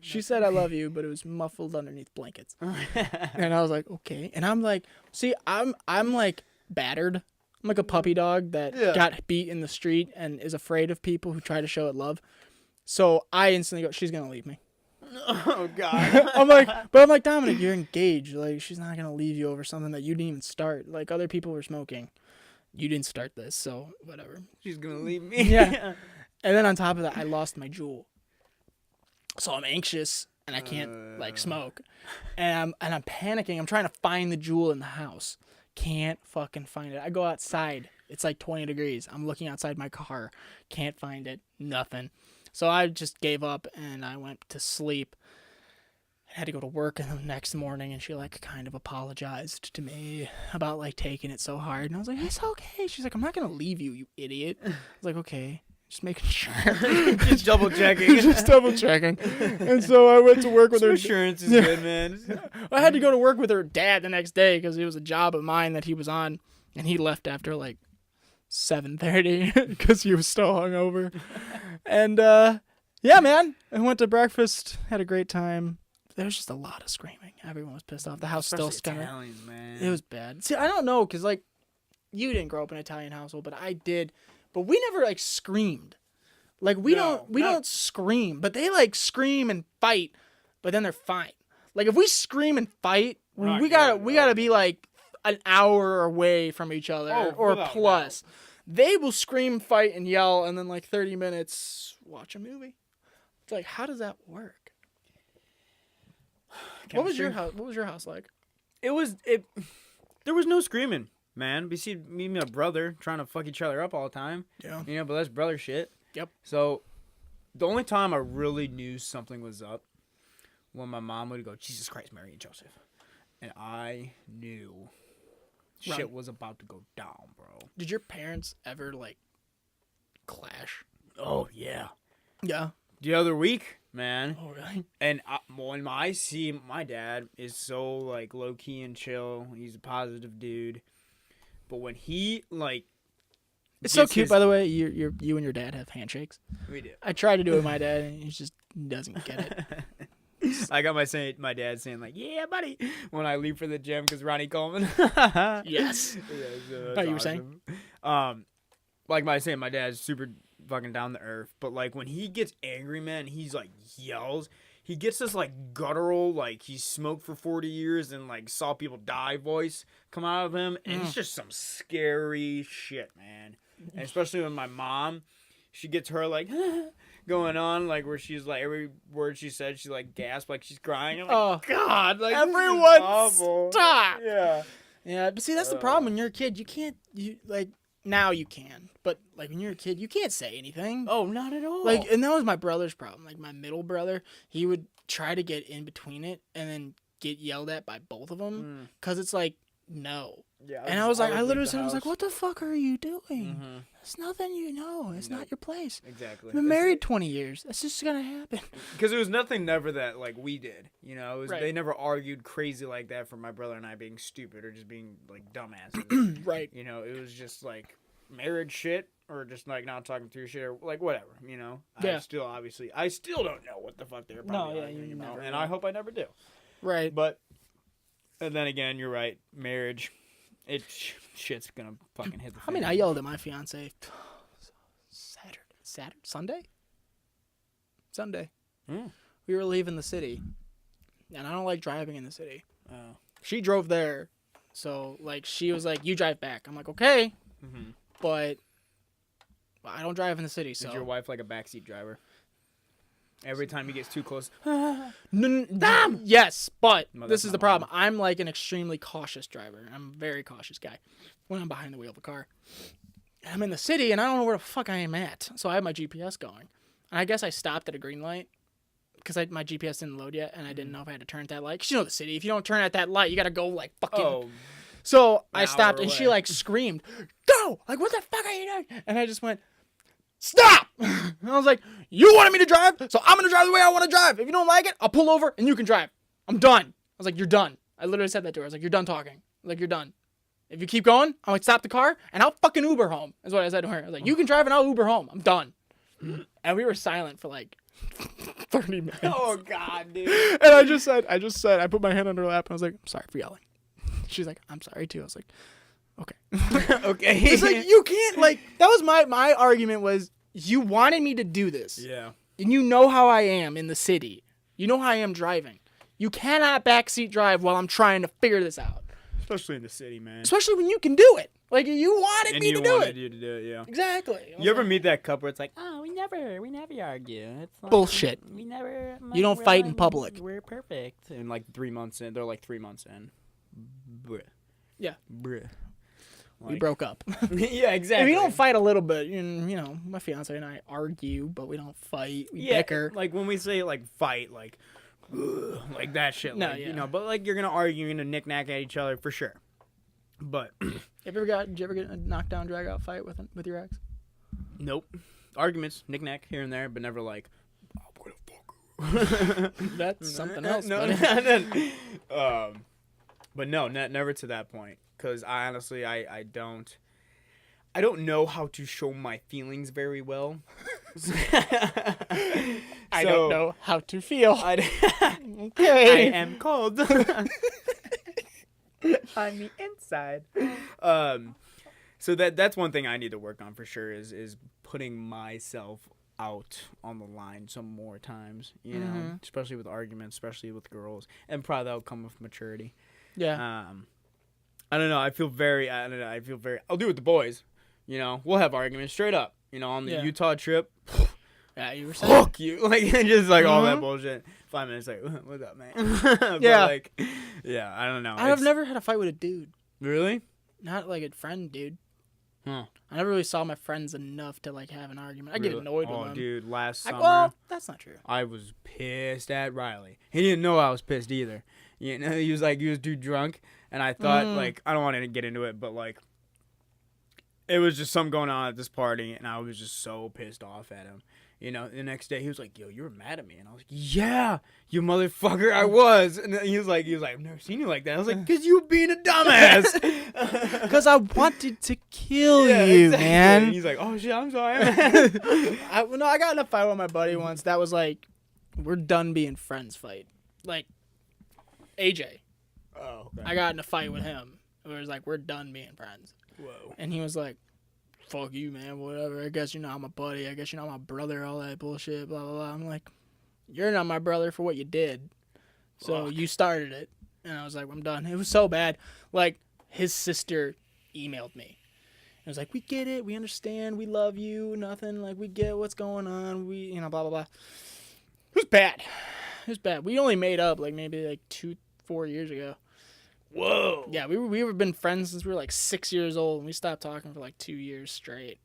She said I love you, but it was muffled underneath blankets. And I was like, okay. And I'm like, see, I'm like battered. I'm like a puppy dog that got beat in the street and is afraid of people who try to show it love. So I instantly go, she's gonna leave me. Oh God. I'm like, Dominic, you're engaged. Like, she's not gonna leave you over something that you didn't even start. Like, other people were smoking. You didn't start this, so whatever. She's gonna leave me. Yeah. And then on top of that, I lost my jewel. So I'm anxious and I can't like smoke. And I'm panicking. I'm trying to find the jewel in the house. Can't fucking find it. I go outside. It's like 20 degrees. I'm looking outside my car. Can't find it. Nothing. So I just gave up and I went to sleep. I had to go to work the next morning, and she like kind of apologized to me about like taking it so hard. And I was like, "It's okay." She's like, "I'm not gonna leave you, you idiot." I was like, "Okay, just making sure." Just double checking. Just double checking. And so I went to work with her. Insurance is good, man. I had to go to work with her dad the next day because it was a job of mine that he was on, and he left after like 7:30 because he was still hungover. And Yeah, man. I went to breakfast, had a great time. There was just a lot of screaming. Everyone was pissed off. The house still Especially kind of. Italians, man. It was bad. See, I don't know, cause like, you didn't grow up in an Italian household, but I did. But we never like screamed. Like we don't scream, but they like scream and fight, but then they're fine. Like if we scream and fight, Not we good. gotta be like an hour away from each other or without plus. They will scream, fight, and yell, and then like 30 minutes watch a movie. It's like, how does that work? What was your house? What was your house like? There was no screaming, man. We see me and my brother trying to fuck each other up all the time. Yeah. You know, but that's brother shit. Yep. So, the only time I really knew something was up when my mom would go, Jesus Christ, Mary and Joseph. And I knew shit was about to go down, bro. Did your parents ever like clash? Oh, yeah. Yeah. The other week, man. Oh, really? And when I see my dad is so like low key and chill, he's a positive dude. But when he like, It's so cute, by the way. You and your dad have handshakes. we do. I tried to do it with my dad, and he just doesn't get it. I got my dad saying like, "Yeah, buddy," when I leave for the gym because Ronnie Coleman. Yes. Yeah, so Oh, that's you were saying? Like my dad's super fucking down to earth, but like when he gets angry, man, he's like yells. He gets this like guttural, like he smoked for 40 years and like saw people die voice come out of him, and it's just some scary shit, man. And especially when my mom, she gets her like going on, like where she's like every word she said, she like gasps like she's crying. I'm like, Oh, God, like everyone this is awful. stop. Yeah. Yeah, but see, that's the problem. When you're a kid, now you can, but like when you're a kid, you can't say anything. Oh, not at all. Like, and that was my brother's problem. Like my middle brother, he would try to get in between it and then get yelled at by both of them because it's like no. Yeah. And I literally said, I was like, what the fuck are you doing? It's nothing you know. It's Nope. not your place. Exactly. I've been married 20 years. That's just gonna happen. Because it was nothing never that like we did. You know, it was Right. they never argued crazy like that for my brother and I being stupid or just being like dumbasses. Right. You know, it was just like marriage shit or just like not talking through shit or like whatever. You know. Yeah. I still don't know what the fuck they're probably arguing you about, never and will. I hope I never do. Right. But and then again, you're right. Marriage, shit's gonna fucking hit the. I mean, I yelled at my fiance Sunday. Mm. We were leaving the city, and I don't like driving in the city. Oh. She drove there, so like she was like, "You drive back." I'm like, "Okay," but I don't drive in the city. So Is your wife like a backseat driver? Every time he gets too close. Yes, but No, this that's is my the problem. I'm like an extremely cautious driver. I'm a very cautious guy when I'm behind the wheel of a car. I'm in the city and I don't know where the fuck I am at. So I have my GPS going. And I guess I stopped at a green light because my GPS didn't load yet and I didn't know if I had to turn at that light. Because you know the city, if you don't turn at that light, you got to go like fucking. Oh. So I An stopped hour and she away. like screamed, "Go!" Like, what the fuck are you doing? And I just went, "Stop!" And I was like, "You wanted me to drive, so I'm gonna drive the way I want to drive. If you don't like it, I'll pull over and you can drive. I'm done." I was like, "You're done." I literally said that to her. I was like, "You're done talking. Like, you're done. If you keep going, I'm like, stop the car and I'll fucking Uber home." Is what I said to her. I was like, "You can drive and I'll Uber home. I'm done." And we were silent for like 30 minutes. Oh God, dude. And I just said, I put my hand on her lap and I was like, "I'm sorry for yelling." She's like, "I'm sorry too." I was like, "Okay." Okay. It's like, you can't, like, that was my argument was, you wanted me to do this. Yeah. And you know how I am in the city. You know how I am driving. You cannot backseat drive while I'm trying to figure this out. Especially in the city, man. Especially when you can do it. Like, you wanted And me you to do wanted it. you to do it, yeah. Exactly. I was You ever like, meet that couple where it's like, Oh, we never argue. It's like, Bullshit. We never. You don't fight in public. We're perfect. and like 3 months in, they're like 3 months in. Bruh. Yeah. Bruh. We Like- broke up. Yeah, exactly. If you don't fight a little bit, you know, my fiance and I argue, but we don't fight. We bicker. like when we say like fight, like, ugh, like that shit. No, Like, yeah. you know, but like you're gonna argue, you're gonna knick-knack at each other for sure. But Did you ever get a knockdown, drag out fight with your ex? nope. Arguments, knick-knack here and there, but never like, I'm gonna fuck her. That's something else. No, buddy. but no, never to that point. Because I honestly, I don't know how to show my feelings very well I don't know how to feel. I Okay. am cold. On the inside. So that's one thing I need to work on for sure is putting myself out on the line some more times, you know, especially with arguments, especially with girls, and probably that'll come with maturity. Yeah. I don't know. I feel very. I'll do it with the boys. You know, we'll have arguments straight up. You know, on the Utah trip. Yeah, you were saying. Fuck you, like just like all that bullshit. 5 minutes like, what's up, man? But, Yeah. like, yeah, I don't know. I've never had a fight with a dude. Really. Not like a friend, dude. Huh. I never really saw my friends enough to like have an argument. I get annoyed with them. Oh, dude, last summer. Well, that's not true. I was pissed at Riley. He didn't know I was pissed either. You know, he was too drunk, and I thought like I don't want to get into it, but like it was just something going on at this party, and I was just so pissed off at him. You know, the next day he was like, "Yo, you were mad at me," and I was like, "Yeah, you motherfucker, I was." And then he was like, "I've never seen you like that." I was like, "Cause you being a dumbass." Because I wanted to kill you, exactly. man. And he's like, "Oh shit, I'm sorry." I got in a fight with my buddy once. That was like, we're done being friends fight. Like, AJ. Oh. Okay. I got in a fight with him. It was like, we're done being friends. Whoa. And he was like, fuck you, man, whatever. I guess you're not my buddy. I guess you're not my brother, all that bullshit, blah, blah, blah. I'm like, you're not my brother for what you did. So you started it. And I was like, I'm done. It was so bad. Like, his sister emailed me. It was like, we get it. We understand. We love you. Nothing. Like, we get what's going on. We, you know, blah, blah, blah. It was bad. It was bad. We only made up, like, maybe, like, 4 years ago. Whoa. Yeah, we were been friends since we were like 6 years old, and we stopped talking for like 2 years straight.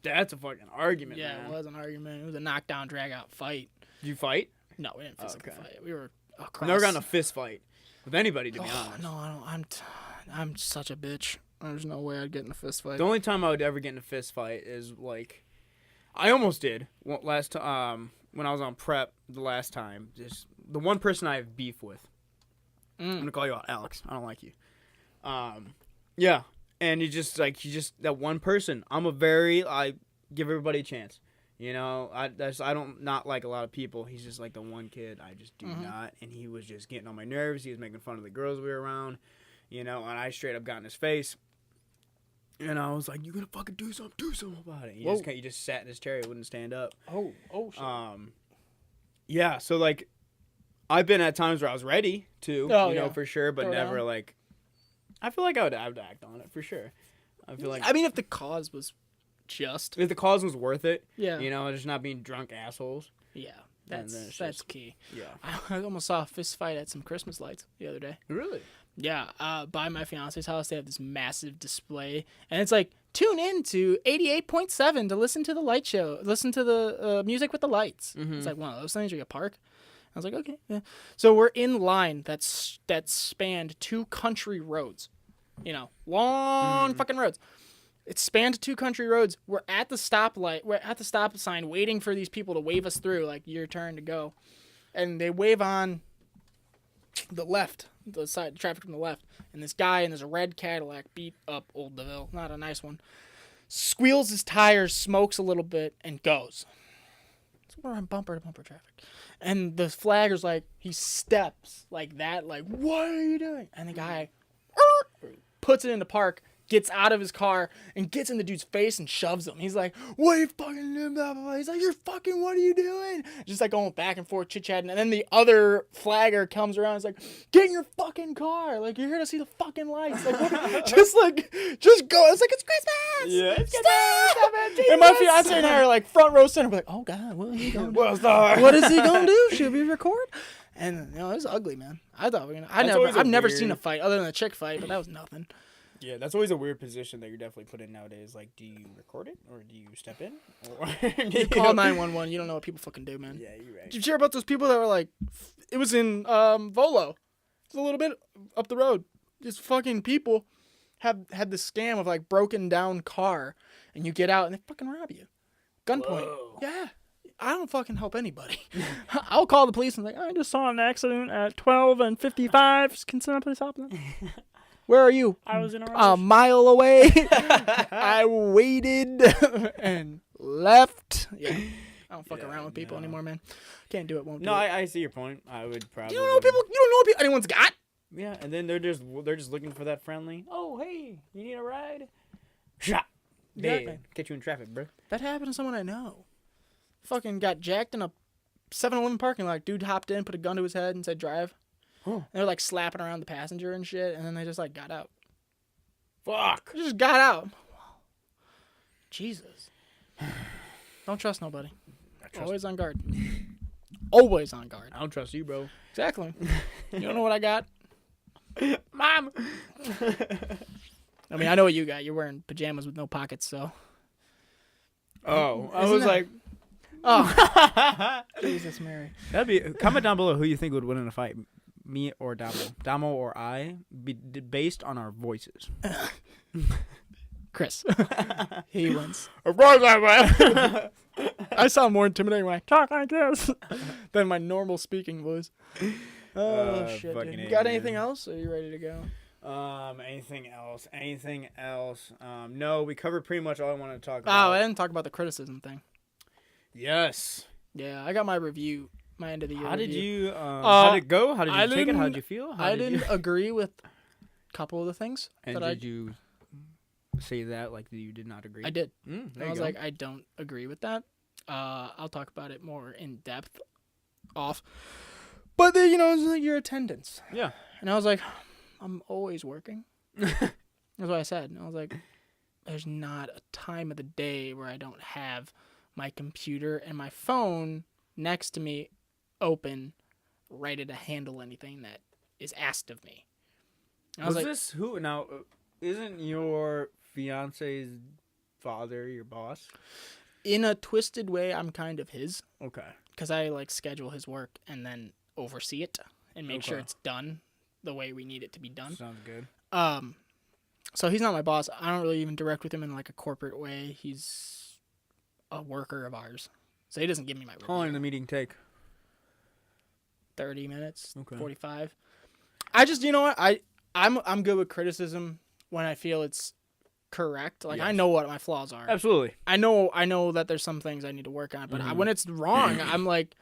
That's a fucking argument, Yeah, man. it was an argument. It was a knockdown, drag out fight. Did you fight? No, we didn't physically fight. We were across. I've never gotten a fist fight with anybody, to be Oh, honest. no, I don't. I'm such a bitch. There's no way I'd get in a fist fight. The only time I would ever get in a fist fight is like, I almost did last time when I was on prep. The last time, just the one person I have beef with. I'm gonna call you out, Alex. I don't like you. Yeah, and you just that one person. I give everybody a chance. You know, I don't not like a lot of people. He's just like the one kid I just do not. And he was just getting on my nerves. He was making fun of the girls we were around. You know, and I straight up got in his face. And I was like, "You gonna fucking do something about it." He just sat in his chair. He wouldn't stand up. Oh, shit. Yeah. So like, I've been at times where I was ready to, you know, for sure, but never like. I feel like I would act on it for sure. I feel like. I mean, if the cause was just. If the cause was worth it. Yeah. You know, just not being drunk assholes. Yeah, that's key. Yeah. I almost saw a fist fight at some Christmas lights the other day. Really? Yeah, by my fiance's house, they have this massive display, and it's like, tune in to 88.7 to listen to the light show, listen to the music with the lights. It's like one of those things where you park. I was like, okay, yeah. So we're in line that spanned 2 country roads, you know, long fucking roads. It spanned 2 country roads. We're at the stoplight. We're at the stop sign waiting for these people to wave us through, like, your turn to go. And they wave on the left, the side, traffic from the left. And this guy in this red Cadillac beat up Old DeVille, not a nice one, squeals his tires, smokes a little bit, and goes. So we're on bumper to bumper traffic. And the flagger's like, he steps like that, like, what are you doing? And the guy puts it into park, gets out of his car, and gets in the dude's face and shoves him. He's like, what are you fucking doing? Blah, blah, blah. He's like, you're fucking, what are you doing? Just like going back and forth, chit-chatting. And then the other flagger comes around and is like, get in your fucking car. Like, you're here to see the fucking lights. Like, what? just go. It's like, it's Christmas. Yeah. It's Stop. And my fiance and I are like front row center. We're like, oh, God, what is he going to do? What is he going to do? Should we record? And, you know, it was ugly, man. I thought we were going to... I've never seen a fight other than a chick fight, but that was nothing. Yeah, that's always a weird position that you're definitely put in nowadays. Like, do you record it or do you step in? Or you call 911. You don't know what people fucking do, man. Yeah, you're right. Did you hear about those people that were like, it was in Volo. It's a little bit up the road. These fucking people had this scam of like broken down car, and you get out and they fucking rob you. Gunpoint. Whoa. Yeah. I don't fucking help anybody. I'll call the police and like, I just saw an accident at 12 and 55. Can someone please help them? Where are you? I was in a mile away. I waited and left. Yeah. I don't fuck Yeah, around with people no. anymore, man. Can't do it. Won't do No, it. I see your point. I would probably. You don't know people. You don't know what people anyone's got. Yeah, and then they're just looking for that friendly. Oh, hey, you need a ride? Shot. Exactly. Dead. Catch you in traffic, bro. That happened to someone I know. Fucking got jacked in a 7-Eleven parking lot. Dude hopped in, put a gun to his head, and said drive. Huh. And they were like slapping around the passenger and shit, and then they just like got out. Fuck. They just got out. Jesus. Don't trust nobody. Always on guard. Always on guard. I don't trust you, bro. Exactly. You don't know what I got? Mom. I mean, I know what you got. You're wearing pajamas with no pockets, so. Oh, I Isn't was that- like, Oh, Jesus Mary. that'd be. Comment down below who you think would win in a fight, me or Damo or I, based on our voices. Chris. He wins. Of course I will. I sound more intimidating when I talk like this than my normal speaking voice. Oh, shit, fucking dude. You A, got man. anything else? Or are you ready to go? Anything else? No, we covered pretty much all I wanted to talk Oh, about. I didn't talk about the criticism thing. Yes. Yeah, I got my review, my end of the year How did review. you? How did it go? How did I you take it? How didn't- did you feel? I didn't agree with a couple of the things And that did you say that like you did not agree? I did. There I you was go. like, I don't agree with that. I'll talk about it more in depth off. But then, it's like your attendance. Yeah. And I was like, I'm always working. That's what I said. And I was like, there's not a time of the day where I don't have my computer and my phone next to me open, ready to handle anything that is asked of me. And I was like, this who now? Isn't your fiance's father your boss? in a twisted way, I'm kind of his. Okay. Because I like schedule his work and then oversee it and make sure Okay. it's done the way we need it to be done. Sounds good. So he's not my boss. I don't really even direct with him in like a corporate way. He's a worker of ours, so he doesn't give me my How long did review. the meeting take? 30 minutes, Okay. 45. I just, you know what? I'm good with criticism when I feel it's correct. Like I Yes. know what my flaws are. Absolutely. I know that there's some things I need to work on, but Mhm. when it's wrong, I'm like,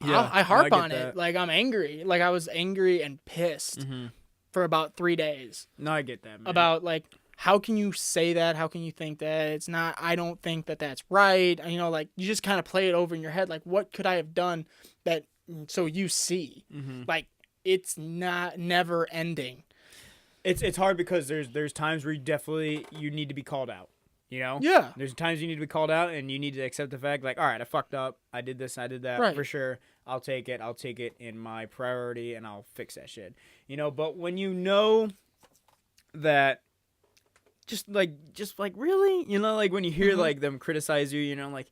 Yeah, I harp I get on it. that. Like I'm angry. Like I was angry and pissed Mm-hmm. for about 3 days No, I get that, man. about like, how can you say that? How can you think that? It's not, I don't think that that's right. And, like you just kind of play it over in your head. Like what could I have done that, so you see, Mm-hmm. like it's not never ending. It's hard because there's times where you need to be called out. You know? Yeah. There's times you need to be called out and you need to accept the fact, like, all right, I fucked up. I did this, I did that. Right. For sure. I'll take it. I'll take it in my priority and I'll fix that shit. But when you know that just like really, like when you hear Mhm. like them criticize you, like,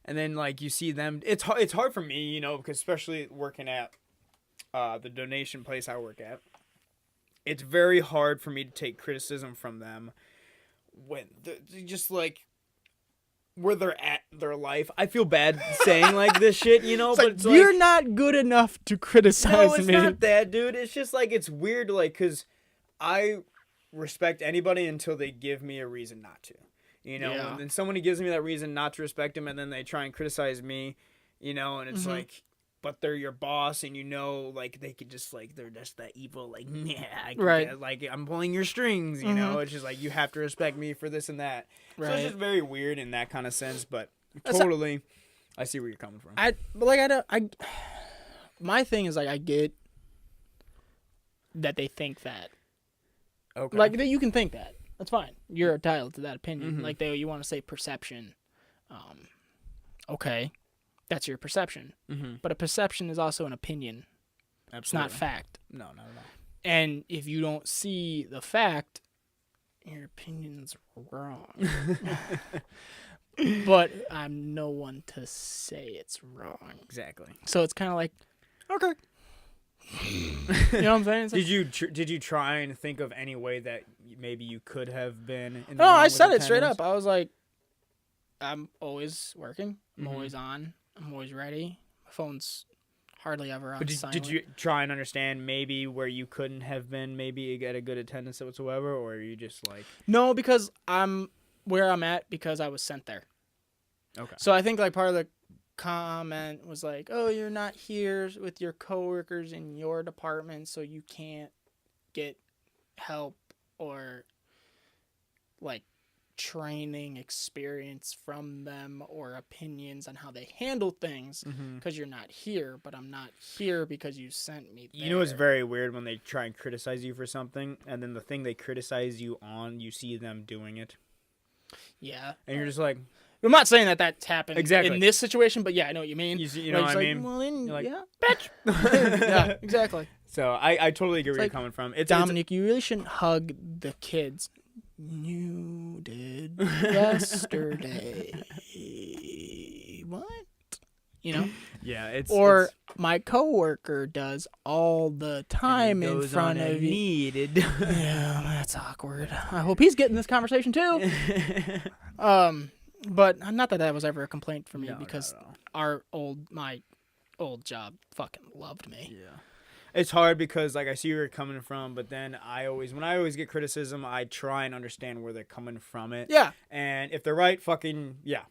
and then like you see them, it's hard for me, because especially working at the donation place I work at, it's very hard for me to take criticism from them when they're just like where they're at in their life. I feel bad saying like this shit, It's but like, it's you're like, not good enough to criticize no, it's me. not that, dude. It's just like, it's weird, like, because I respect anybody until they give me a reason not to, Yeah. and then somebody gives me that reason not to respect them, and then they try and criticize me, and it's Mhm. like, but they're your boss, and like they could just like, they're just that evil, like, yeah, I can Right. get, like, I'm pulling your strings, Mhm. it's just like, you have to respect me for this and that. So it's Right. just very weird in that kind of sense, but That's totally, I see where you're coming from. My thing is like, I get that they think that. Okay. Like that you can think that. That's fine. You're entitled to that opinion. Mhm. Like you want to say perception. Okay, that's your perception. Mm-hmm. But a perception is also an opinion. It's Absolutely. not fact. No, not at all. And if you don't see the fact, your opinion's wrong. But I'm no one to say it's wrong. Exactly. So it's kind of like, okay. You know what I'm saying? It's like, Did you try and think of any way that maybe you could have been in the no, wrong I with said it straight attendance? up. I was like, I'm always working. I'm Mhm. always on. I'm always ready. My phone's hardly ever on But silent. did you try and understand maybe where you couldn't have been maybe at a good attendance whatsoever, or are you just like, No, because I'm where I'm at because I was sent there. okay, So I think like part of the comment was like, "Oh, you're not here with your coworkers in your department, so you can't get help or like training experience from them or opinions on how they handle things because you're not here, but I'm not here because you sent me there." You know, it's very weird when they try and criticize you for something, and then the thing they criticize you on, you see them doing it. Yeah. And you're just like... I'm not saying that that's happened Exactly. in this situation, but yeah, I know what you mean. You know what I mean? Well, then, You're like, yeah. bitch! Yeah, exactly. So I totally get where you're like, coming from. Dominic, you really shouldn't hug the kids. You did yesterday. What? You know? Yeah, it's... Or it's, my coworker does all the time in front of you. Needed. Yeah, that's awkward. I hope he's getting this conversation too. But not that was ever a complaint for me No, because not at all. my old job fucking loved me. Yeah. It's hard because like I see where you're coming from, but then when I always get criticism, I try and understand where they're coming from it. Yeah. And if they're right, fucking yeah.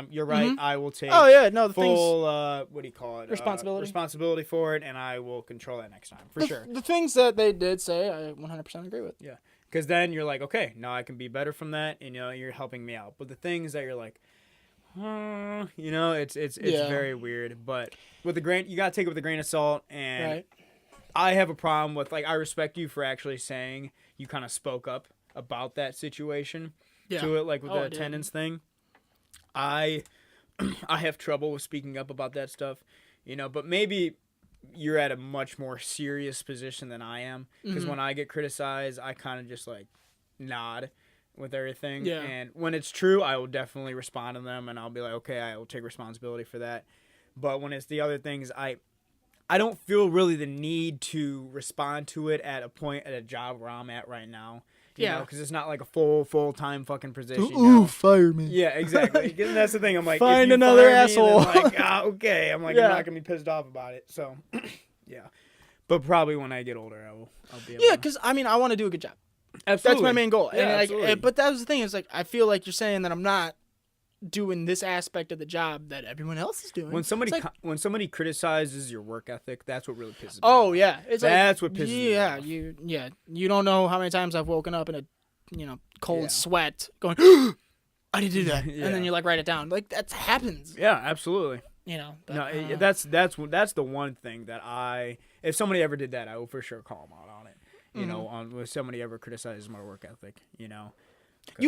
You're right. I will take Oh yeah, no, the full what do you call it? Responsibility for it, and I will control that next time for sure. The things that they did say, I 100% agree with. Yeah. Because then you're like, okay, now I can be better from that, and you're helping me out. But the things that you're like, it's very weird. But with the grain, you gotta take it with a grain of salt. And Right. I have a problem with I respect you for actually saying you kind of spoke up about that situation to it, like with the attendance thing. I have trouble with speaking up about that stuff, but maybe you're at a much more serious position than I am, because when I get criticized, I kind of just like nod with everything. Yeah. And when it's true, I will definitely respond to them, and I'll be like, okay, I will take responsibility for that. But when it's the other things, I don't feel really the need to respond to it at a job where I'm at right now. You know, because it's not like a full-time fucking position. Ooh, fire me. Yeah, exactly. And that's the thing. I'm like, Find if you another fire me, asshole. then like, okay. I'm like, I'm not gonna be pissed off about it. So, yeah. But probably when I get older, I'll be able. Yeah, because I want to do a good job. Absolutely. That's my main goal. Yeah, And absolutely. but that was the thing. Is like I feel like you're saying that I'm not doing this aspect of the job that everyone else is doing. When somebody It's like, when somebody criticizes your work ethic, that's what really pisses me oh off. yeah, it's That's like, what pisses me off. you don't know how many times I've woken up in a cold sweat going, I didn't do that, Yeah. and then you like write it down. Like that happens. Yeah, absolutely. But, No, that's the one thing that if somebody ever did that, I will for sure call them out on it. If somebody ever criticizes my work ethic, you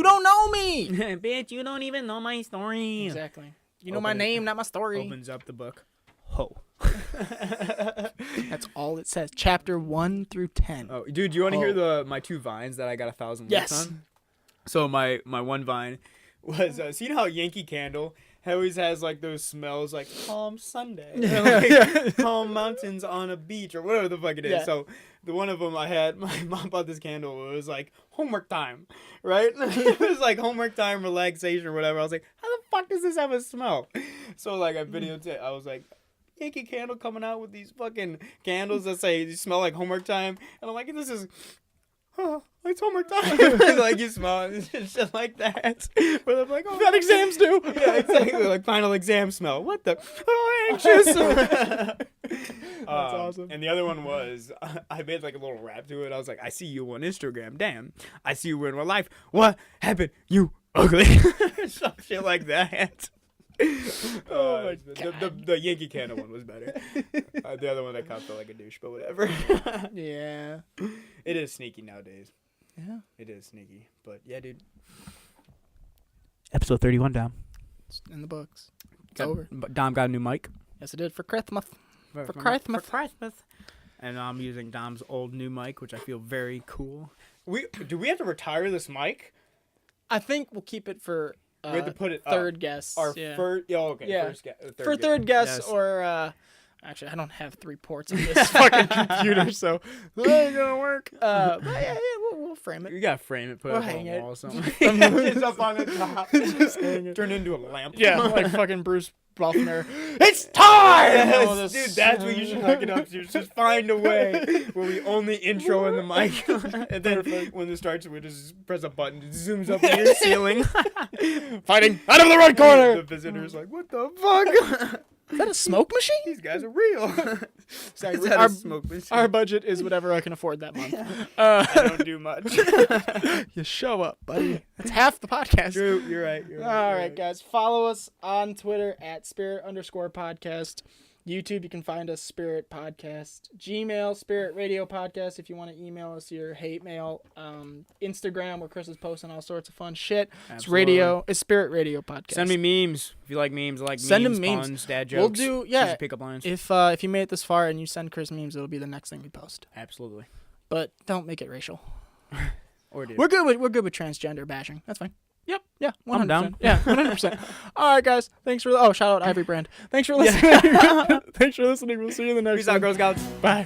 don't know me. Bitch, you don't even know my story. Exactly. You know my name, not my story. Opens up the book. Ho. That's all it says. Chapter 1 through 10. Oh, dude, do you want to hear my 2 vines that I got 1,000 likes on? So my one vine was, so you know how Yankee Candle always has like those smells like Palm Sunday, like Palm Mountains on a beach or whatever the fuck it is. Yeah. So the one of them I had, my mom bought this candle. It was like homework time, right? It was like homework time, relaxation or whatever. I was like, how the fuck does this have a smell? So like I videotaped. I was like, Yankee Candle coming out with these fucking candles that say you smell like homework time, and I'm like, this is. Oh, it's homework time. Like you smell it, and shit like that. But I'm like, oh, That exams do. yeah, exactly. Like final exam smell. What the? Oh, anxious. That's awesome. And the other one was, I made like a little rap to it. I was like, I see you on Instagram. Damn. I see you in real life. What happened? You ugly. Some shit like that. Oh my God. The Yankee Candle one was better. The other one I kind of felt like a douche, but whatever. Yeah. It is sneaky nowadays. Yeah. It is sneaky. But yeah, dude. Episode 31, Dom. It's in the books. It's over. Dom got a new mic. Yes, it did for Christmas. For Christmas. And I'm using Dom's old new mic, which I feel very cool. Do we have to retire this mic? I think we'll keep it for We have to put it third guest. Our yeah. first. Oh, okay. Yeah. First for third guest Yes. or actually I don't have 3 ports on this fucking computer, so that ain't gonna work. But yeah, we'll frame it. You gotta frame it, put We'll it up on hang a it. wall or something. It's up on the top. Just hang it. Turn it into a lamp. Yeah, like fucking Bruce Buffner. It's time. Yes, All this- dude, that's what you should hook it up to. Just find a way where we only intro in the mic, and then when it starts, we just press a button. It zooms up in your ceiling. Fighting out of the right corner. The visitor's like, "What the fuck?" Is that a smoke machine? These guys are real. Sorry, Is that our, a smoke machine? our budget is whatever I can afford that month. I don't do much. You show up, buddy. That's half the podcast. True, you're right. All right, guys. Follow us on Twitter at spirit_podcast. YouTube, you can find us Spirit Podcast. Gmail, Spirit Radio Podcast, if you want to email us your hate mail. Instagram, where Chris is posting all sorts of fun shit. Absolutely. It's Spirit Radio Podcast. Send me memes if you like memes. I like Send memes, him memes. puns, dad We'll jokes. do, cheesy pickup lines. If you made it this far and you send Chris memes, it'll be the next thing we post. Absolutely. But don't make it racial. Or do. We're good with transgender bashing. That's fine. Yep. Yeah, 100%. I'm down. Yeah, 100%. All right, guys. Thanks for shout out Ivory Brand. Thanks for listening. Thanks for listening. We'll see you in the next Peace one. out, Girl Scouts. Bye.